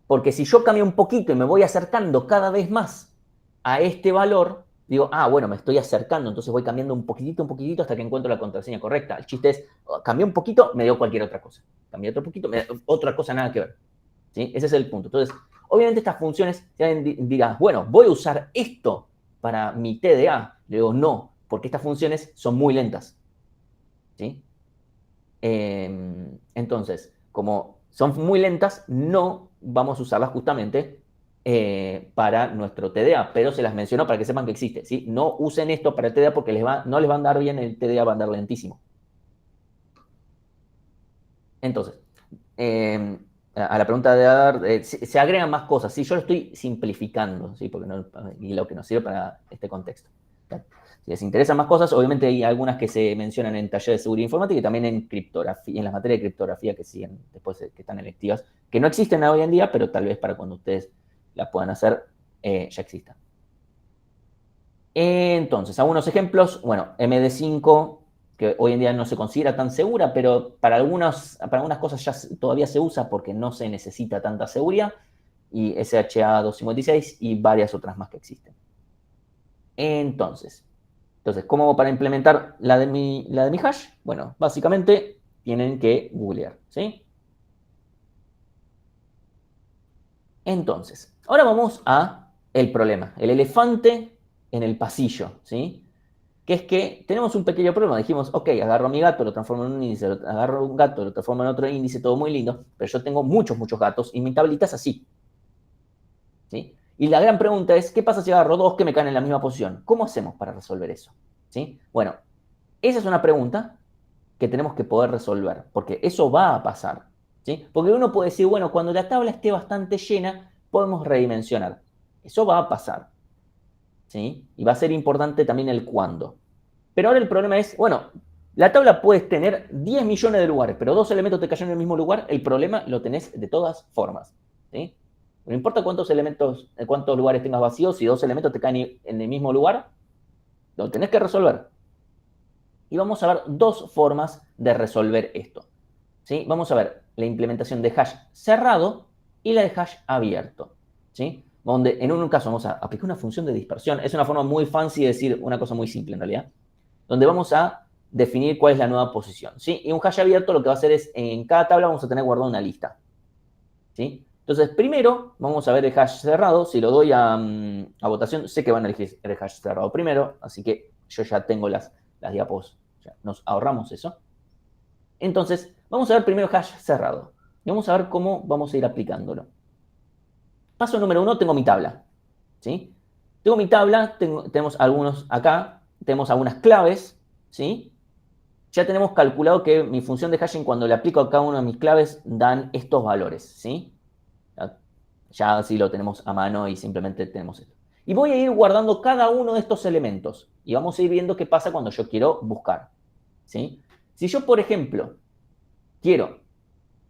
Porque si yo cambio un poquito y me voy acercando cada vez más a este valor, digo, ah, bueno, me estoy acercando, entonces voy cambiando un poquitito hasta que encuentro la contraseña correcta. El chiste es, cambié un poquito, me dio cualquier otra cosa. Cambié otro poquito, otra cosa nada que ver. ¿Sí? Ese es el punto. Entonces, obviamente estas funciones, digas, bueno, voy a usar esto para mi TDA. Le digo, no, porque estas funciones son muy lentas. ¿Sí? Entonces, como son muy lentas, no vamos a usarlas justamente para nuestro TDA, pero se las menciono para que sepan que existe, ¿sí? No usen esto para el TDA porque no les va a andar bien, el TDA va a andar lentísimo. Entonces, a la pregunta de Adar, se agregan más cosas, ¿sí? Yo lo estoy simplificando, ¿sí? Porque y lo que nos sirve para este contexto. ¿Sí? Si les interesan más cosas, obviamente hay algunas que se mencionan en talleres de seguridad informática y también en criptografía, en las materias de criptografía que siguen después, que están electivas, que no existen hoy en día, pero tal vez para cuando ustedes la puedan hacer, ya existan. Entonces, algunos ejemplos, bueno, MD5, que hoy en día no se considera tan segura, pero para algunas cosas ya todavía se usa porque no se necesita tanta seguridad, y SHA-256 y varias otras más que existen. Entonces, ¿cómo hago para implementar la de mi hash? Bueno, básicamente tienen que googlear, ¿sí? Entonces, ahora vamos a el problema, el elefante en el pasillo, ¿sí? Que es que tenemos un pequeño problema. Dijimos, ok, agarro a mi gato, lo transformo en un índice, agarro un gato, lo transformo en otro índice, todo muy lindo, pero yo tengo muchos gatos y mi tablita es así, ¿sí? Y la gran pregunta es, ¿qué pasa si agarro dos que me caen en la misma posición? ¿Cómo hacemos para resolver eso? ¿Sí? Bueno, esa es una pregunta que tenemos que poder resolver, porque eso va a pasar, ¿sí? Porque uno puede decir, bueno, cuando la tabla esté bastante llena, podemos redimensionar. Eso va a pasar. ¿sí? Y va a ser importante también el cuándo. Pero ahora el problema es, bueno, la tabla puedes tener 10 millones de lugares, pero 2 elementos te cayeron en el mismo lugar, el problema lo tenés de todas formas, ¿sí? No importa cuántos lugares tengas vacíos, si 2 elementos te caen en el mismo lugar, lo tenés que resolver. Y vamos a ver 2 formas de resolver esto, ¿sí? Vamos a ver la implementación de hash cerrado y la de hash abierto, ¿sí? Donde en un caso vamos a aplicar una función de dispersión. Es una forma muy fancy de decir una cosa muy simple en realidad. Donde vamos a definir cuál es la nueva posición, ¿sí? Y un hash abierto lo que va a hacer es, en cada tabla vamos a tener guardada una lista, ¿sí? Entonces, primero vamos a ver el hash cerrado. Si lo doy a votación, sé que van a elegir el hash cerrado primero, así que yo ya tengo las diapos, ya nos ahorramos eso. Entonces, vamos a ver primero hash cerrado. Y vamos a ver cómo vamos a ir aplicándolo. Paso número 1, tengo mi tabla, ¿sí? Tengo mi tabla, tenemos algunos acá, tenemos algunas claves, ¿sí? Ya tenemos calculado que mi función de hashing, cuando le aplico a cada una de mis claves, dan estos valores, ¿sí? Ya así lo tenemos a mano y simplemente tenemos esto. Y voy a ir guardando cada uno de estos elementos. Y vamos a ir viendo qué pasa cuando yo quiero buscar, ¿sí? Si yo, por ejemplo, quiero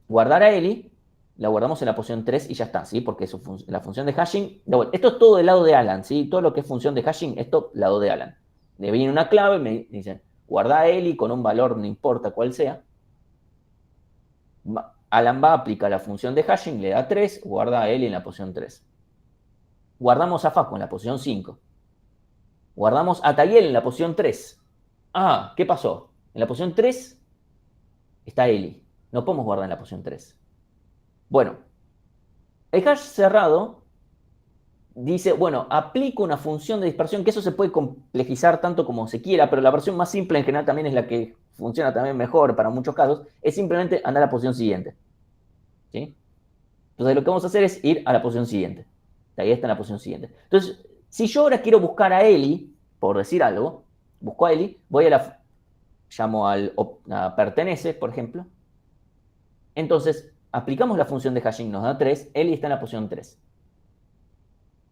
guardar a Eli, la guardamos en la posición 3 y ya está, ¿sí? Porque la función de hashing, esto es todo del lado de Alan, ¿sí? Todo lo que es función de hashing, esto lado de Alan. Le viene una clave, me dicen, guarda a Eli con un valor, no importa cuál sea. Alan va, aplica la función de hashing, le da 3, guarda a Eli en la posición 3. Guardamos a Facu en la posición 5. Guardamos a Tayel en la posición 3. Ah, ¿qué pasó? En la posición 3 está Eli. No podemos guardar en la posición 3. Bueno, el hash cerrado dice, bueno, aplico una función de dispersión, que eso se puede complejizar tanto como se quiera, pero la versión más simple en general también es la que funciona también mejor para muchos casos, es simplemente andar a la posición siguiente, ¿sí? Entonces lo que vamos a hacer es ir a la posición siguiente. Ahí está en la posición siguiente. Entonces, si yo ahora quiero buscar a Eli, por decir algo, busco a Eli, llamo a pertenece, por ejemplo. Entonces, aplicamos la función de hashing, nos da 3, Eli está en la posición 3.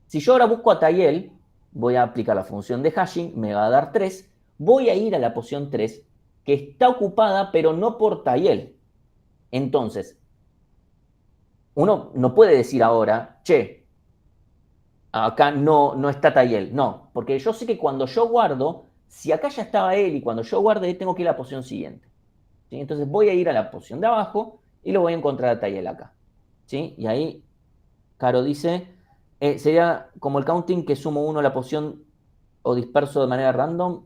Si yo ahora busco a Tayel, voy a aplicar la función de hashing, me va a dar 3, voy a ir a la posición 3, que está ocupada, pero no por Tayel. Entonces, uno no puede decir ahora, che, acá no está Tayel. No, porque yo sé que cuando yo guardo, si acá ya estaba él y cuando yo guarde, tengo que ir a la posición siguiente, ¿sí? Entonces voy a ir a la posición de abajo y lo voy a encontrar a Tayel acá, ¿sí? Y ahí, Caro dice, sería como el counting que sumo 1 a la posición o disperso de manera random.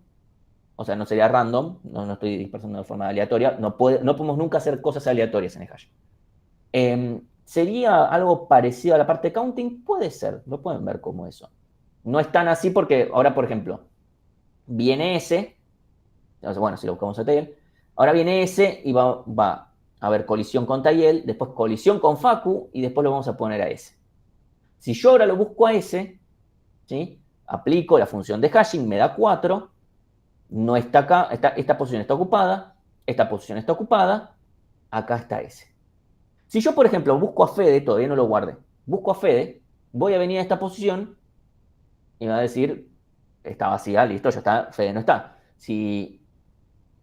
O sea, no sería random, no estoy dispersando de forma aleatoria. No podemos nunca hacer cosas aleatorias en el hash. ¿Sería algo parecido a la parte de counting? Puede ser, lo pueden ver como eso. No es tan así porque ahora, por ejemplo, viene ese, bueno, si lo buscamos a Tayel, ahora viene ese y va a haber colisión con Tayel, después colisión con Facu y después lo vamos a poner a ese. Si yo ahora lo busco a ese, ¿sí? Aplico la función de hashing, me da 4, no está acá, esta posición está ocupada, esta posición está ocupada, acá está ese. Si yo, por ejemplo, busco a Fede, todavía no lo guardé, busco a Fede, voy a venir a esta posición y me va a decir, está vacía, listo, ya está, Fede no está. Si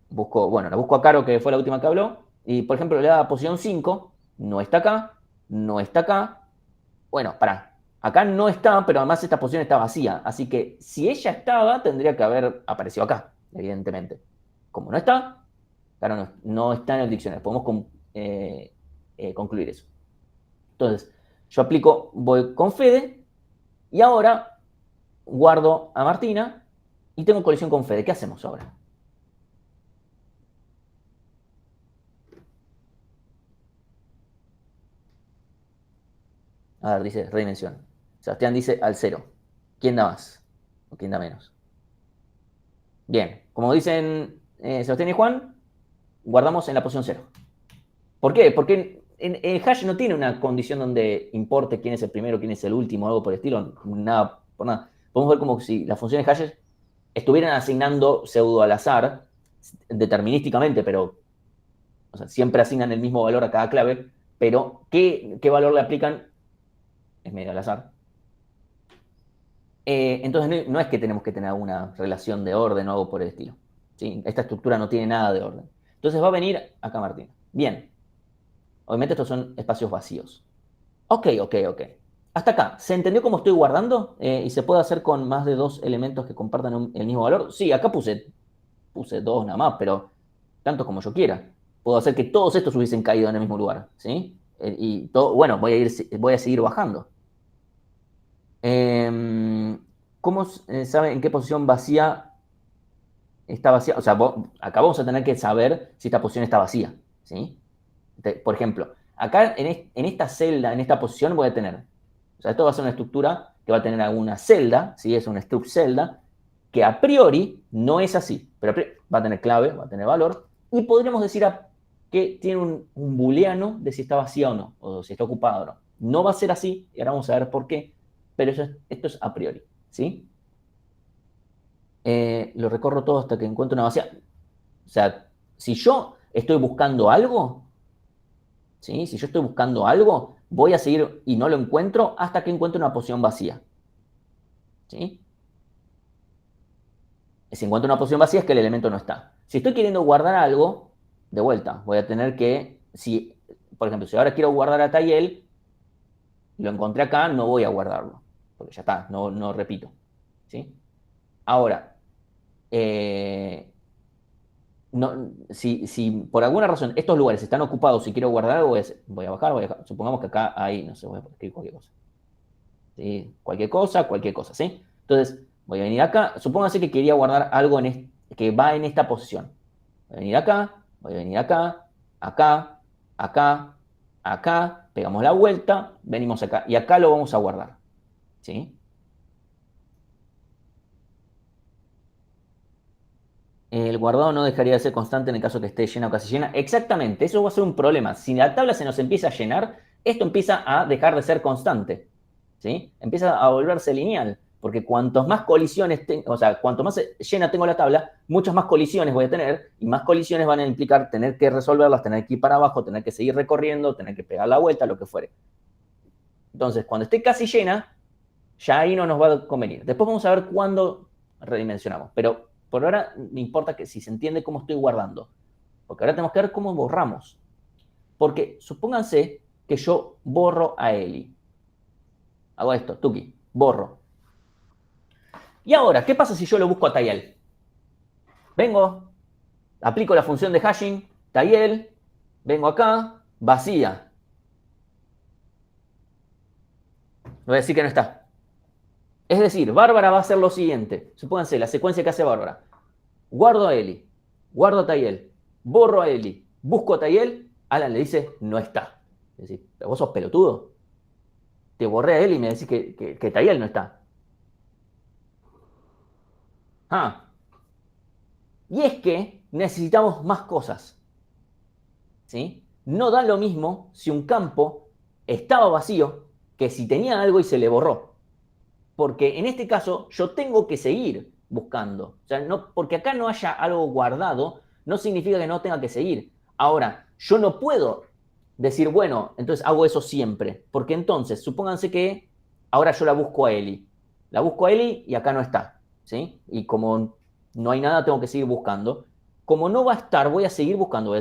busco, bueno, la busco a Caro, que fue la última que habló, y por ejemplo le da la posición 5, no está acá, no está acá. Bueno, acá no está, pero además esta posición está vacía, así que si ella estaba, tendría que haber aparecido acá, evidentemente. Como no está, claro, no está en el diccionario, podemos concluir eso. Entonces, yo voy con Fede, y ahora guardo a Martina, y tengo colisión con Fede. ¿Qué hacemos ahora? A ver, dice redimensión. Sebastián dice al 0. ¿Quién da más? ¿O quién da menos? Bien, como dicen Sebastián y Juan, guardamos en la posición 0. ¿Por qué? Porque el hash no tiene una condición donde importe quién es el primero, quién es el último, algo por el estilo. Nada, por nada. Podemos ver como si las funciones hash estuvieran asignando pseudo al azar, determinísticamente, pero o sea, siempre asignan el mismo valor a cada clave, pero ¿qué valor le aplican? Es medio al azar. Entonces no es que tenemos que tener una relación de orden o algo por el estilo. ¿Sí? Esta estructura no tiene nada de orden. Entonces va a venir acá Martín. Bien. Obviamente estos son espacios vacíos. Ok. Hasta acá, ¿se entendió cómo estoy guardando? ¿Y se puede hacer con más de 2 elementos que compartan el mismo valor? Sí, acá puse 2 nada más, pero tanto como yo quiera. Puedo hacer que todos estos hubiesen caído en el mismo lugar, ¿sí? Y todo, bueno, voy a seguir bajando. ¿Cómo sabe en qué posición vacía está vacía? O sea, acá vamos a tener que saber si esta posición está vacía, ¿sí? Por ejemplo, acá en esta celda, en esta posición voy a tener, o sea, esto va a ser una estructura que va a tener alguna celda, ¿sí? Es una struct celda, que a priori no es así, pero va a tener clave, va a tener valor, y podríamos decir que tiene un booleano de si está vacía o no, o si está ocupada o no. No va a ser así, y ahora vamos a ver por qué, pero esto es a priori, ¿sí? Lo recorro todo hasta que encuentro una vacía. O sea, si yo estoy buscando algo, ¿sí? Si yo estoy buscando algo, voy a seguir y no lo encuentro hasta que encuentre una posición vacía, ¿sí? Si encuentro una posición vacía es que el elemento no está. Si estoy queriendo guardar algo, de vuelta, voy a tener que, por ejemplo, si ahora quiero guardar a Tayel, lo encontré acá, no voy a guardarlo, porque ya está, no repito, ¿sí? Ahora, si por alguna razón estos lugares están ocupados y quiero guardar algo, voy a bajar, supongamos que acá hay, no sé, voy a escribir cualquier cosa. ¿Sí? Cualquier cosa, ¿sí? Entonces, voy a venir acá, supóngase que quería guardar algo que va en esta posición. Voy a venir acá, acá, pegamos la vuelta, venimos acá, y acá lo vamos a guardar, ¿sí? El guardado no dejaría de ser constante en el caso que esté llena o casi llena. Exactamente, eso va a ser un problema. Si la tabla se nos empieza a llenar, esto empieza a dejar de ser constante, ¿sí? Empieza a volverse lineal, porque cuantos más colisiones, o sea, cuanto más llena tengo la tabla, muchas más colisiones voy a tener, y más colisiones van a implicar tener que resolverlas, tener que ir para abajo, tener que seguir recorriendo, tener que pegar la vuelta, lo que fuere. Entonces, cuando esté casi llena, ya ahí no nos va a convenir. Después vamos a ver cuándo redimensionamos, pero por ahora me importa que si se entiende cómo estoy guardando, porque ahora tenemos que ver cómo borramos. Porque supónganse que yo borro a Eli. Hago esto, tuki, borro. Y ahora, ¿qué pasa si yo lo busco a Tayel? Vengo, aplico la función de hashing, Tayel, vengo acá, vacía. Voy a decir que no está. Es decir, Bárbara va a hacer lo siguiente. Supónganse la secuencia que hace Bárbara. Guardo a Eli, guardo a Tayel, borro a Eli, busco a Tayel, Alan le dice, no está. Es decir, ¿vos sos pelotudo? Te borré a Eli y me decís que Tayel no está. Y es que necesitamos más cosas, ¿sí? No da lo mismo si un campo estaba vacío que si tenía algo y se le borró. Porque en este caso yo tengo que seguir buscando. O sea, no, porque acá no haya algo guardado, no significa que no tenga que seguir. Ahora, yo no puedo decir, bueno, entonces hago eso siempre. Porque entonces, supónganse que ahora yo la busco a Eli. La busco a Eli y acá no está, ¿sí? Y como no hay nada, tengo que seguir buscando. Como no va a estar, voy a seguir buscando.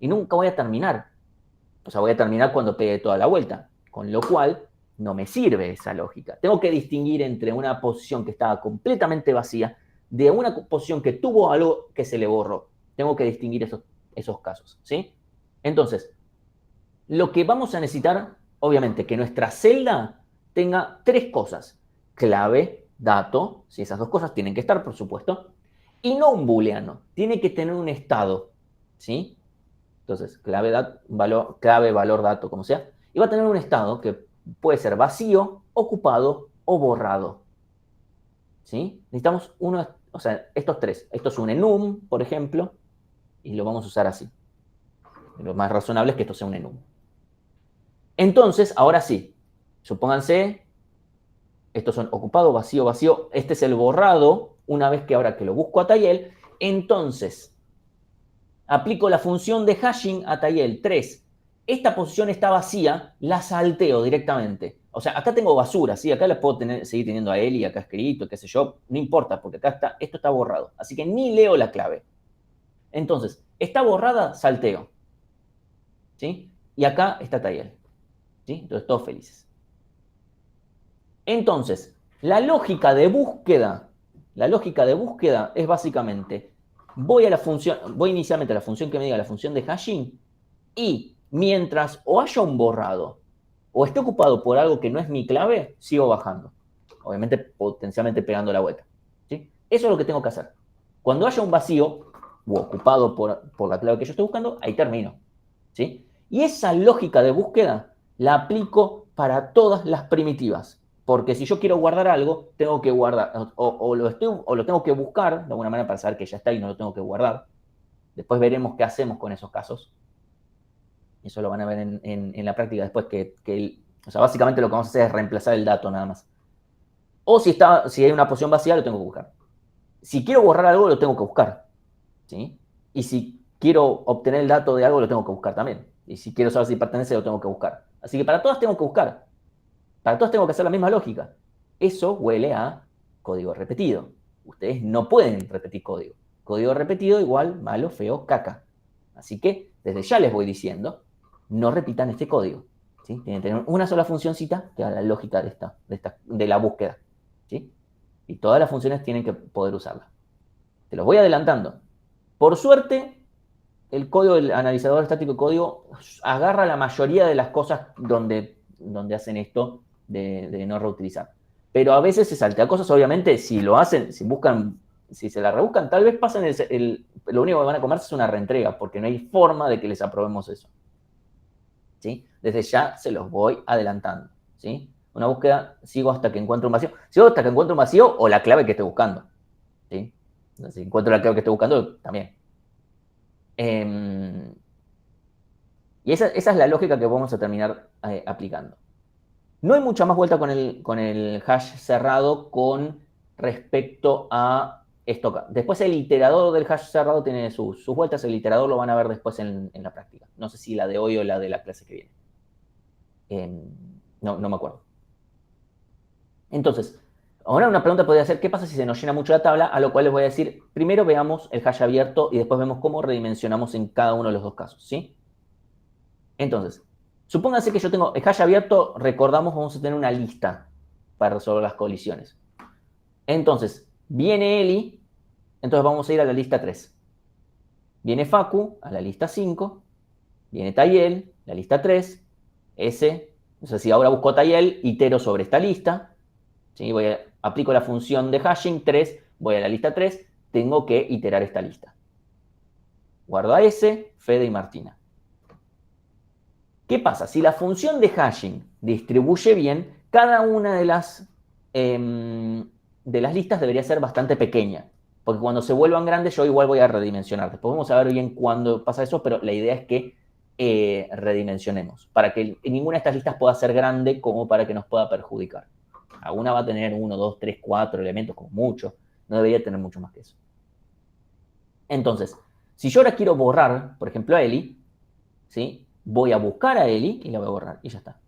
Y nunca voy a terminar. O sea, voy a terminar cuando pegue toda la vuelta. Con lo cual, no me sirve esa lógica. Tengo que distinguir entre una posición que estaba completamente vacía de una posición que tuvo algo que se le borró. Tengo que distinguir esos casos, ¿sí? Entonces, lo que vamos a necesitar, obviamente, que nuestra celda tenga 3 cosas. Clave, dato, si esas 2 cosas tienen que estar, por supuesto, y no un booleano, tiene que tener un estado, ¿sí? Entonces, clave, valor, dato, como sea, y va a tener un estado que puede ser vacío, ocupado o borrado, ¿sí? Necesitamos estos 3. Esto es un enum, por ejemplo, y lo vamos a usar así. Lo más razonable es que esto sea un enum. Entonces, ahora sí, supónganse, estos son ocupado, vacío, vacío. Este es el borrado, una vez que ahora que lo busco a Tayel, entonces aplico la función de hashing a Tayel 3. Esta posición está vacía, la salteo directamente. O sea, acá tengo basura, ¿sí? Acá la puedo seguir teniendo a Eli, acá escrito, qué sé yo. No importa, porque acá está, esto está borrado. Así que ni leo la clave. Entonces, está borrada, salteo. ¿Sí? Y acá está Tayel. ¿Sí? Entonces, todos felices. Entonces, la lógica de búsqueda es básicamente, voy inicialmente a la función que me diga la función de hashing, y mientras o haya un borrado o esté ocupado por algo que no es mi clave, sigo bajando. Obviamente, potencialmente pegando la vuelta. ¿Sí? Eso es lo que tengo que hacer. Cuando haya un vacío o ocupado por la clave que yo estoy buscando, ahí termino. ¿Sí? Y esa lógica de búsqueda la aplico para todas las primitivas. Porque si yo quiero guardar algo, tengo que guardar, o lo tengo que buscar de alguna manera para saber que ya está y no lo tengo que guardar. Después veremos qué hacemos con esos casos. Eso lo van a ver en la práctica después, o sea, básicamente lo que vamos a hacer es reemplazar el dato nada más. O si hay una posición vacía, lo tengo que buscar. Si quiero borrar algo, lo tengo que buscar. ¿Sí? Y si quiero obtener el dato de algo, lo tengo que buscar también. Y si quiero saber si pertenece, lo tengo que buscar. Así que para todas tengo que buscar. Para todas tengo que hacer la misma lógica. Eso huele a código repetido. Ustedes no pueden repetir código. Código repetido igual malo, feo, caca. Así que desde ya les voy diciendo, no repitan este código. ¿Sí? Tienen que tener una sola funcioncita que haga la lógica de la búsqueda. ¿Sí? Y todas las funciones tienen que poder usarla. Te los voy adelantando. Por suerte, el código del analizador estático de código agarra la mayoría de las cosas donde hacen esto de no reutilizar. Pero a veces se saltea cosas, obviamente, si lo hacen, si se la rebuscan, tal vez pasen lo único que van a comerse es una reentrega, porque no hay forma de que les aprobemos eso. ¿Sí? Desde ya se los voy adelantando. ¿Sí? Una búsqueda, sigo hasta que encuentre un vacío. Sigo hasta que encuentre un vacío o la clave que esté buscando. ¿Sí? Si encuentro la clave que esté buscando, también. Y esa es la lógica que vamos a terminar aplicando. No hay mucha más vuelta con el hash cerrado con respecto a esto. Después el iterador del hash cerrado tiene sus vueltas. El iterador lo van a ver después en la práctica. No sé si la de hoy o la de la clase que viene. No me acuerdo. Entonces, ahora una pregunta podría ser, ¿qué pasa si se nos llena mucho la tabla? A lo cual les voy a decir, primero veamos el hash abierto y después vemos cómo redimensionamos en cada uno de los dos casos, ¿sí? Entonces, supónganse que yo tengo el hash abierto, recordamos, vamos a tener una lista para resolver las colisiones. Entonces, viene Eli, entonces vamos a ir a la lista 3. Viene Facu, a la lista 5. Viene Tayel, la lista 3. Entonces, si ahora busco Tayel, itero sobre esta lista. ¿Sí? Aplico la función de hashing 3, voy a la lista 3, tengo que iterar esta lista. Guardo a S, Fede y Martina. ¿Qué pasa? Si la función de hashing distribuye bien, cada una de las listas debería ser bastante pequeña. Porque cuando se vuelvan grandes, yo igual voy a redimensionar. Después vamos a ver bien cuándo pasa eso, pero la idea es que redimensionemos. Para que ninguna de estas listas pueda ser grande como para que nos pueda perjudicar. Alguna va a tener 1, 2, 3, 4 elementos, como mucho. No debería tener mucho más que eso. Entonces, si yo ahora quiero borrar, por ejemplo, a Eli, ¿sí? Voy a buscar a Eli y la voy a borrar. Y ya está.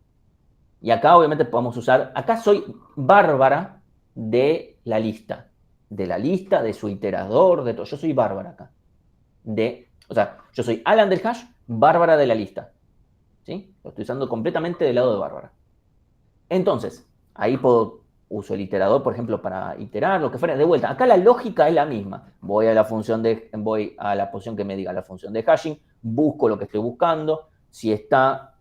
Y acá, obviamente, podemos usar... Acá soy Bárbara de la lista. De la lista, de su iterador, de todo. Yo soy Bárbara acá. O sea, yo soy Alan del hash, Bárbara de la lista. ¿Sí? Lo estoy usando completamente del lado de Bárbara. Entonces, ahí uso el iterador, por ejemplo, para iterar, lo que fuera. De vuelta, acá la lógica es la misma. Voy a la posición que me diga la función de hashing, busco lo que estoy buscando. Si está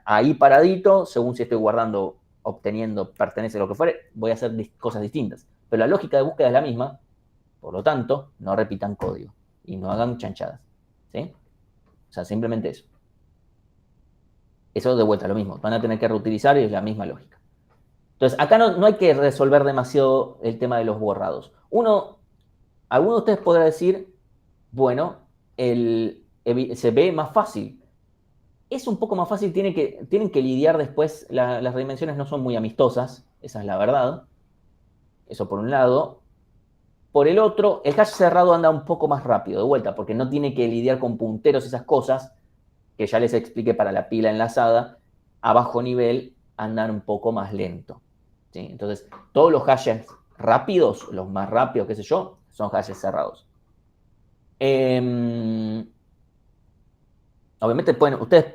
ahí paradito, según si estoy guardando, obteniendo, pertenece a lo que fuera, voy a hacer cosas distintas. Pero la lógica de búsqueda es la misma. Por lo tanto, no repitan código y no hagan chanchadas. ¿Sí? O sea, simplemente eso. Eso de vuelta, lo mismo. Van a tener que reutilizar y es la misma lógica. Entonces, acá no hay que resolver demasiado el tema de los borrados. Alguno de ustedes podrá decir, bueno, se ve más fácil. Es un poco más fácil, tienen que lidiar después, las redimensiones no son muy amistosas, esa es la verdad. Eso por un lado. Por el otro, el hash cerrado anda un poco más rápido, de vuelta, porque no tiene que lidiar con punteros y esas cosas, que ya les expliqué para la pila enlazada, a bajo nivel andan un poco más lento, ¿sí? Entonces, todos los hashes rápidos, los más rápidos, qué sé yo, son hashes cerrados. Obviamente ustedes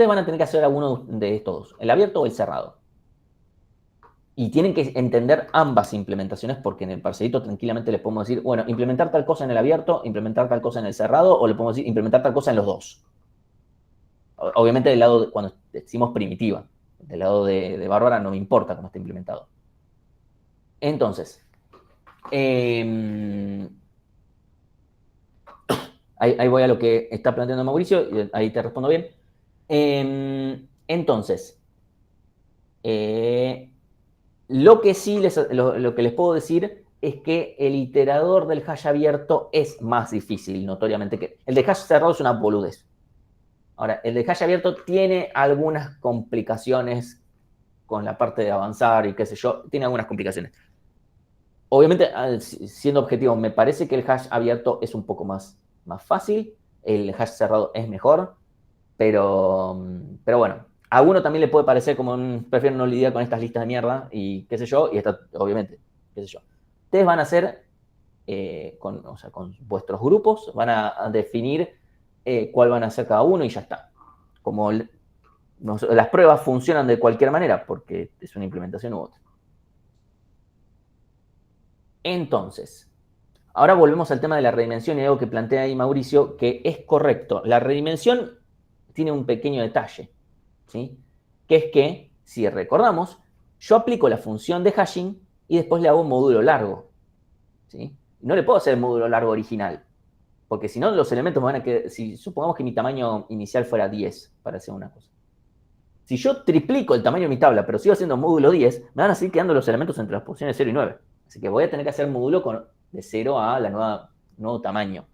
van a tener que hacer alguno de estos, el abierto o el cerrado. Y tienen que entender ambas implementaciones porque en el parcelito tranquilamente les podemos decir, bueno, implementar tal cosa en el abierto, implementar tal cosa en el cerrado, o le podemos decir implementar tal cosa en los dos. Obviamente del lado, cuando decimos primitiva, del lado de Bárbara no me importa cómo está implementado. Entonces, ahí voy a lo que está planteando Mauricio, y ahí te respondo bien. Entonces, lo que sí lo que les puedo decir es que el iterador del hash abierto es más difícil, notoriamente, que el de hash cerrado es una boludez. Ahora, el de hash abierto tiene algunas complicaciones con la parte de avanzar y qué sé yo, tiene algunas complicaciones. Obviamente, siendo objetivo, me parece que el hash abierto es un poco más fácil, el hash cerrado es mejor, pero bueno, a uno también le puede parecer como prefiero no lidiar con estas listas de mierda y qué sé yo, y está, obviamente, qué sé yo. Ustedes van a hacer, con vuestros grupos, van a definir cuál van a hacer cada uno y ya está. Como las pruebas funcionan de cualquier manera, porque es una implementación u otra. Entonces, ahora volvemos al tema de la redimensión y algo que plantea ahí Mauricio, que es correcto. La redimensión tiene un pequeño detalle, ¿sí? Que es que, si recordamos, yo aplico la función de hashing y después le hago un módulo largo, ¿sí? No le puedo hacer el módulo largo original, porque si no los elementos van a quedar, si supongamos que mi tamaño inicial fuera 10, para hacer una cosa. Si yo triplico el tamaño de mi tabla, pero sigo haciendo módulo 10, me van a seguir quedando los elementos entre las posiciones 0 y 9. Así que voy a tener que hacer módulo de 0 a la nuevo tamaño.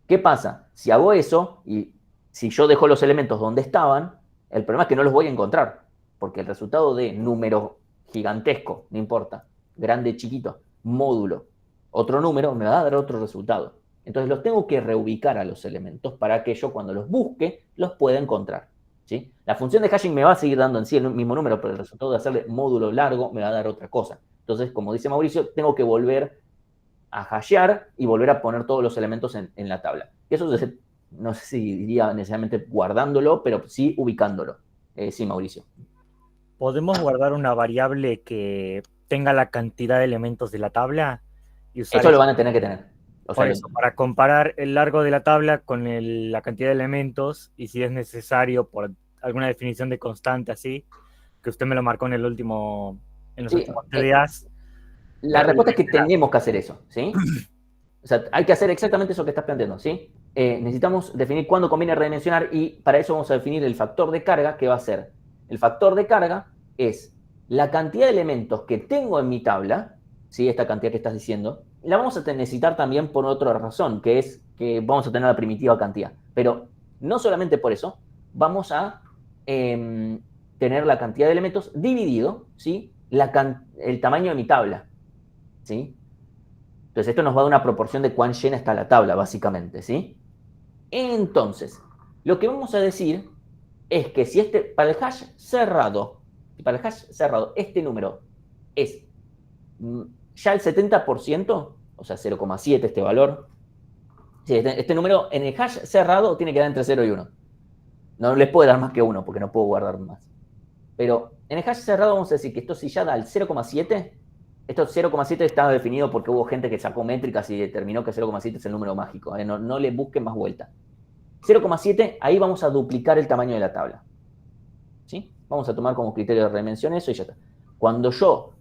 ¿Qué pasa? Si hago eso y si yo dejo los elementos donde estaban, el problema es que no los voy a encontrar, porque el resultado de número gigantesco, no importa, grande, chiquito, módulo, otro número, me va a dar otro resultado. Entonces los tengo que reubicar a los elementos para que yo cuando los busque los pueda encontrar, ¿sí? La función de hashing me va a seguir dando en sí el mismo número, pero el resultado de hacerle módulo largo me va a dar otra cosa. Entonces, como dice Mauricio, tengo que volver a hashear y volver a poner todos los elementos en la tabla. Y eso no sé si diría necesariamente guardándolo, pero sí ubicándolo. Sí, Mauricio. ¿Podemos guardar una variable que tenga la cantidad de elementos de la tabla? Y usar Eso lo van a tener que tener. O por sea, eso, para comparar el largo de la tabla con la cantidad de elementos y si es necesario por alguna definición de constante así, que usted me lo marcó en en los sí, últimos TDAs. la respuesta es que tenemos que hacer eso, ¿sí? O sea, hay que hacer exactamente eso que estás planteando, ¿sí? Necesitamos definir cuándo conviene redimensionar y para eso vamos a definir el factor de carga que va a ser. El factor de carga es la cantidad de elementos que tengo en mi tabla, ¿sí? Esta cantidad que estás diciendo, la vamos a necesitar también por otra razón, que es que vamos a tener la primitiva cantidad. Pero no solamente por eso, vamos a tener la cantidad de elementos dividido, ¿sí? El tamaño de mi tabla, ¿sí? Entonces, esto nos va a dar una proporción de cuán llena está la tabla, básicamente, ¿sí? Entonces, lo que vamos a decir es que si para el hash cerrado, este número es ya el 70%, o sea, 0,7 este valor, sí, este número en el hash cerrado tiene que dar entre 0 y 1. No les puede dar más que 1 porque no puedo guardar más. Pero en el hash cerrado vamos a decir que esto si ya da el 0,7, esto 0,7 está definido porque hubo gente que sacó métricas y determinó que 0,7 es el número mágico. No le busquen más vuelta. 0,7, ahí vamos a duplicar el tamaño de la tabla. ¿Sí? Vamos a tomar como criterio de redimensión eso y ya está. Cuando yo,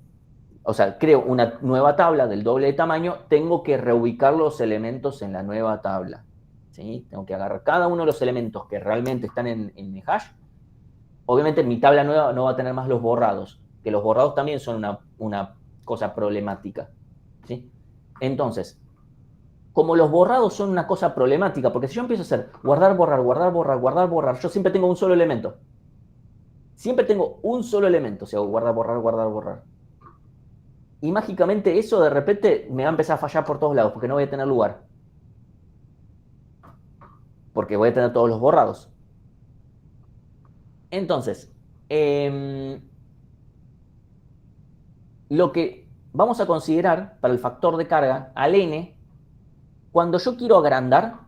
creo una nueva tabla del doble de tamaño, tengo que reubicar los elementos en la nueva tabla. ¿Sí? Tengo que agarrar cada uno de los elementos que realmente están en el hash. Obviamente mi tabla nueva no va a tener más los borrados, que los borrados también son una cosa problemática, ¿sí? Entonces, como los borrados son una cosa problemática, porque si yo empiezo a hacer guardar, borrar, guardar, borrar, guardar, borrar, yo siempre tengo un solo elemento. Siempre tengo un solo elemento, si hago guardar, borrar, guardar, borrar. Y mágicamente eso de repente me va a empezar a fallar por todos lados, porque no voy a tener lugar. Porque voy a tener todos los borrados. Entonces, Lo que vamos a considerar para el factor de carga, al n, cuando yo quiero agrandar,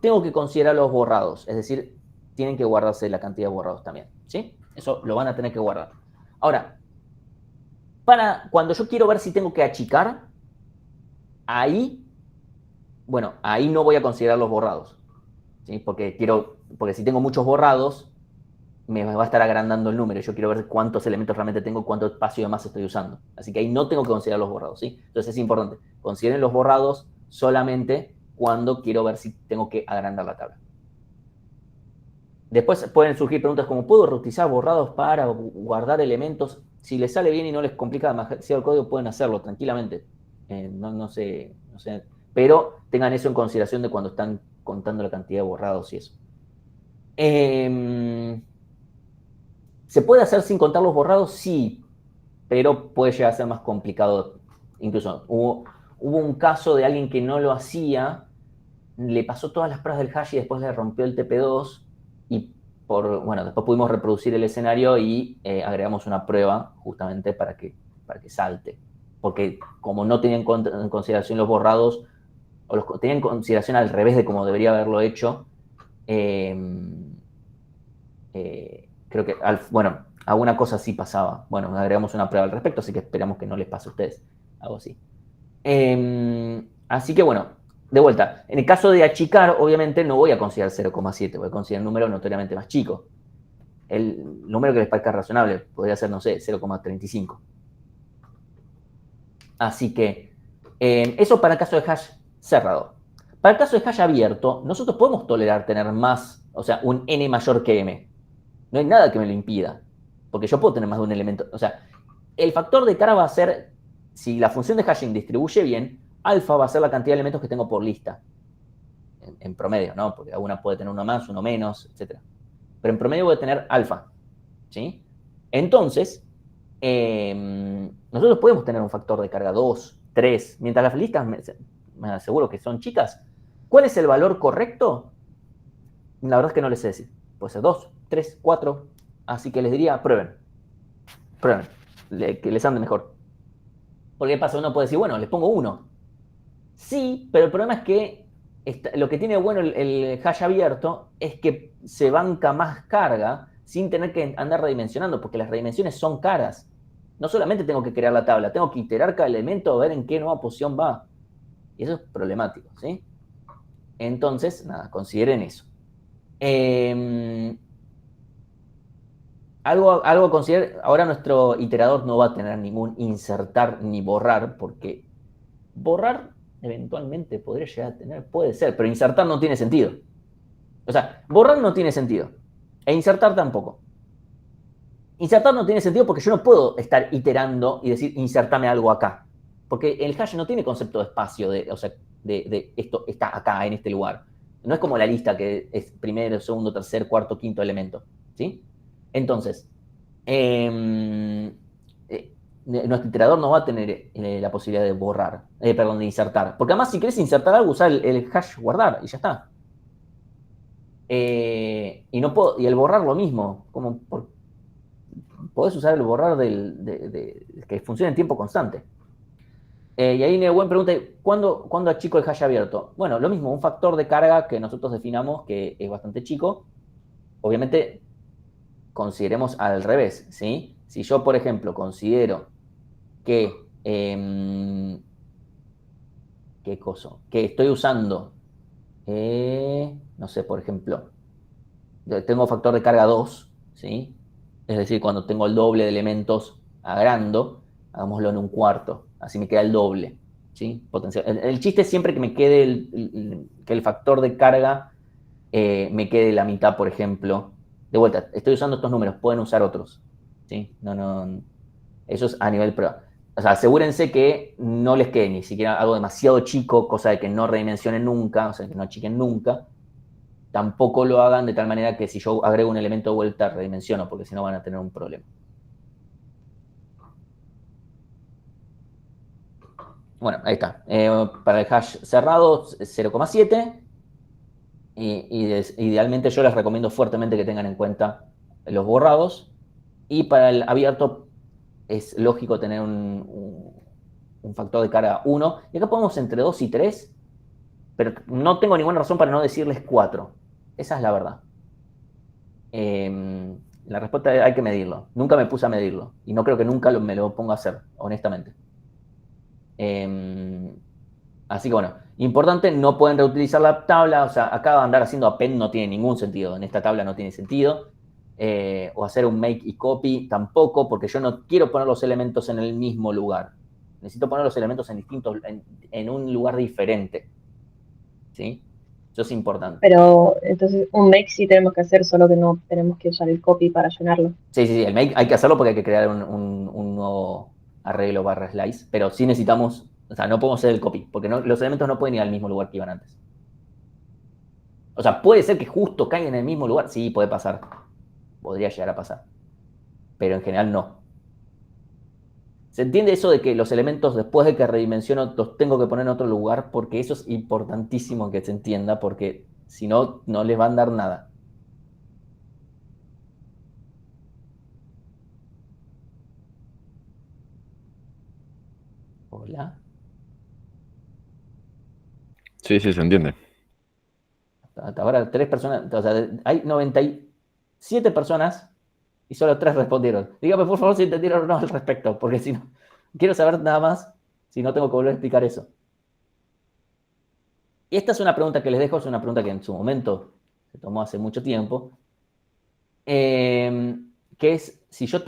tengo que considerar los borrados. Es decir, tienen que guardarse la cantidad de borrados también. ¿Sí? Eso lo van a tener que guardar. Ahora, cuando yo quiero ver si tengo que achicar, ahí no voy a considerar los borrados. ¿Sí? Porque si tengo muchos borrados, me va a estar agrandando el número. Yo quiero ver cuántos elementos realmente tengo, cuánto espacio de más estoy usando. Así que ahí no tengo que considerar los borrados, ¿sí? Entonces es importante. Consideren los borrados solamente cuando quiero ver si tengo que agrandar la tabla. Después pueden surgir preguntas como, ¿puedo reutilizar borrados para guardar elementos? Si les sale bien y no les complica demasiado el código, pueden hacerlo tranquilamente. No sé. Pero tengan eso en consideración de cuando están contando la cantidad de borrados y eso. ¿Se puede hacer sin contar los borrados? Sí, pero puede llegar a ser más complicado. Incluso hubo un caso de alguien que no lo hacía, le pasó todas las pruebas del hash y después le rompió el TP2 y después pudimos reproducir el escenario y agregamos una prueba justamente para que salte. Porque como no tenían en consideración los borrados, o los tenían en consideración al revés de como debería haberlo hecho, creo que, alguna cosa así pasaba. Bueno, agregamos una prueba al respecto, así que esperamos que no les pase a ustedes. Algo así. Así que bueno, de vuelta. En el caso de achicar, obviamente no voy a considerar 0,7, voy a considerar un número notoriamente más chico. El número que les parezca razonable podría ser, no sé, 0,35. Así que eso para el caso de hash cerrado. Para el caso de hash abierto, nosotros podemos tolerar tener más, o sea, un n mayor que m. No hay nada que me lo impida, porque yo puedo tener más de un elemento. O sea, el factor de carga va a ser, si la función de hashing distribuye bien, alfa va a ser la cantidad de elementos que tengo por lista. En promedio, ¿no? Porque alguna puede tener uno más, uno menos, etc. Pero en promedio voy a tener alfa. ¿Sí? Entonces, nosotros podemos tener un factor de carga 2, 3. Mientras las listas me aseguro que son chicas. ¿Cuál es el valor correcto? La verdad es que no les sé decir. Puede ser 2, 3, 4. Así que les diría, prueben. Prueben. Que les ande mejor. Porque ¿qué pasa? Uno puede decir, bueno, les pongo 1. Sí, pero el problema es que lo que tiene bueno el hash abierto es que se banca más carga sin tener que andar redimensionando, porque las redimensiones son caras. No solamente tengo que crear la tabla, tengo que iterar cada elemento, ver en qué nueva posición va. Y eso es problemático, ¿sí? Entonces, nada, consideren eso. Algo a considerar, ahora nuestro iterador no va a tener ningún insertar ni borrar, porque borrar eventualmente podría llegar a tener, puede ser, pero insertar no tiene sentido. O sea, borrar no tiene sentido, e insertar tampoco. Insertar no tiene sentido porque yo no puedo estar iterando y decir, insertame algo acá. Porque el hash no tiene concepto de espacio, de esto está acá, en este lugar. No es como la lista que es primero, segundo, tercer, cuarto, quinto elemento. ¿Sí? Entonces, nuestro iterador no va a tener la posibilidad de borrar, de insertar. Porque además, si querés insertar algo, usar el hash guardar y ya está. Y el borrar lo mismo. Podés usar el borrar que funcione en tiempo constante. Y ahí Nebuen pregunta, ¿cuándo achico el hash abierto? Bueno, lo mismo, un factor de carga que nosotros definamos que es bastante chico. Obviamente, consideremos al revés, ¿sí? Si yo, por ejemplo, considero que ¿qué cosa? Que estoy usando, no sé, por ejemplo, tengo factor de carga 2, ¿sí? Es decir, cuando tengo el doble de elementos agrando, hagámoslo en un cuarto, así me queda el doble, ¿sí? Potencial. El chiste es siempre que me quede que el factor de carga me quede la mitad, por ejemplo. De vuelta, estoy usando estos números, pueden usar otros, ¿sí? Eso es a nivel prueba. O sea, asegúrense que no les quede ni siquiera algo demasiado chico, cosa de que no redimensionen nunca, o sea, que no achiquen nunca. Tampoco lo hagan de tal manera que si yo agrego un elemento de vuelta, redimensiono, porque si no van a tener un problema. Bueno, ahí está. Para el hash cerrado, 0,7. Idealmente yo les recomiendo fuertemente que tengan en cuenta los borrados. Y para el abierto es lógico tener un factor de carga 1. Y acá ponemos entre 2 y 3, pero no tengo ninguna razón para no decirles 4. Esa es la verdad. La respuesta es hay que medirlo. Nunca me puse a medirlo. Y no creo que nunca me lo ponga a hacer, honestamente. Así que bueno, importante, no pueden reutilizar la tabla. O sea, acá andar haciendo append no tiene ningún sentido. En esta tabla no tiene sentido. O hacer un make y copy tampoco, porque yo no quiero poner los elementos en el mismo lugar. Necesito poner los elementos en un lugar diferente. ¿Sí? Eso es importante. Pero entonces un make sí tenemos que hacer, solo que no tenemos que usar el copy para llenarlo. Sí, el make hay que hacerlo porque hay que crear un nuevo arreglo barra slice, pero sí necesitamos, o sea, no podemos hacer el copy, porque los elementos no pueden ir al mismo lugar que iban antes. O sea, puede ser que justo caigan en el mismo lugar, sí, puede pasar, podría llegar a pasar, pero en general no. ¿Se entiende eso de que los elementos después de que redimensiono los tengo que poner en otro lugar? Porque eso es importantísimo que se entienda, porque si no, no les va a dar nada. Hola. Sí, sí, se entiende. Hasta ahora 3 personas, o sea, hay 97 personas y solo 3 respondieron. Dígame por favor si entendieron o no al respecto, porque si no, quiero saber nada más, si no tengo que volver a explicar eso. Y esta es una pregunta que les dejo, es una pregunta que en su momento se tomó hace mucho tiempo, que es si yo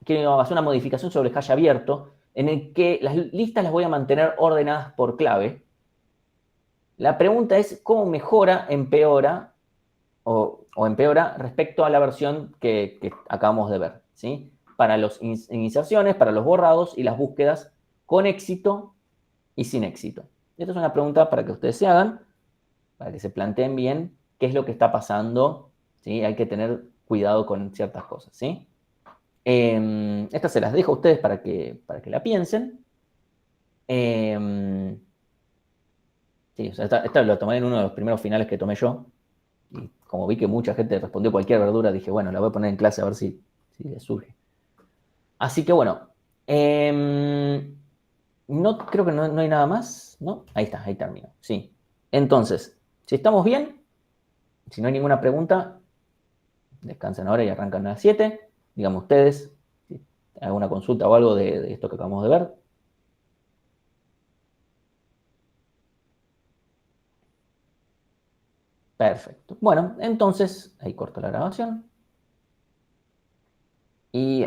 quiero hacer una modificación sobre el hash abierto, en el que las listas las voy a mantener ordenadas por clave. La pregunta es cómo mejora, empeora o empeora respecto a la versión que acabamos de ver, ¿sí? Para las inserciones, para los borrados y las búsquedas con éxito y sin éxito. Esta es una pregunta para que ustedes se hagan, para que se planteen bien qué es lo que está pasando, ¿sí? Hay que tener cuidado con ciertas cosas, ¿sí? Estas se las dejo a ustedes para que la piensen. Sí, o sea, esta lo tomé en uno de los primeros finales que tomé yo. Y como vi que mucha gente respondió cualquier verdura, dije, bueno, la voy a poner en clase a ver si les surge. Así que bueno, no creo que no hay nada más, ¿no? Ahí está, ahí termino. Sí. Entonces, si estamos bien, si no hay ninguna pregunta, descansen ahora y arrancan a las 7. Díganme ustedes si hay alguna consulta o algo de esto que acabamos de ver. Perfecto. Bueno, entonces, ahí corto la grabación. Y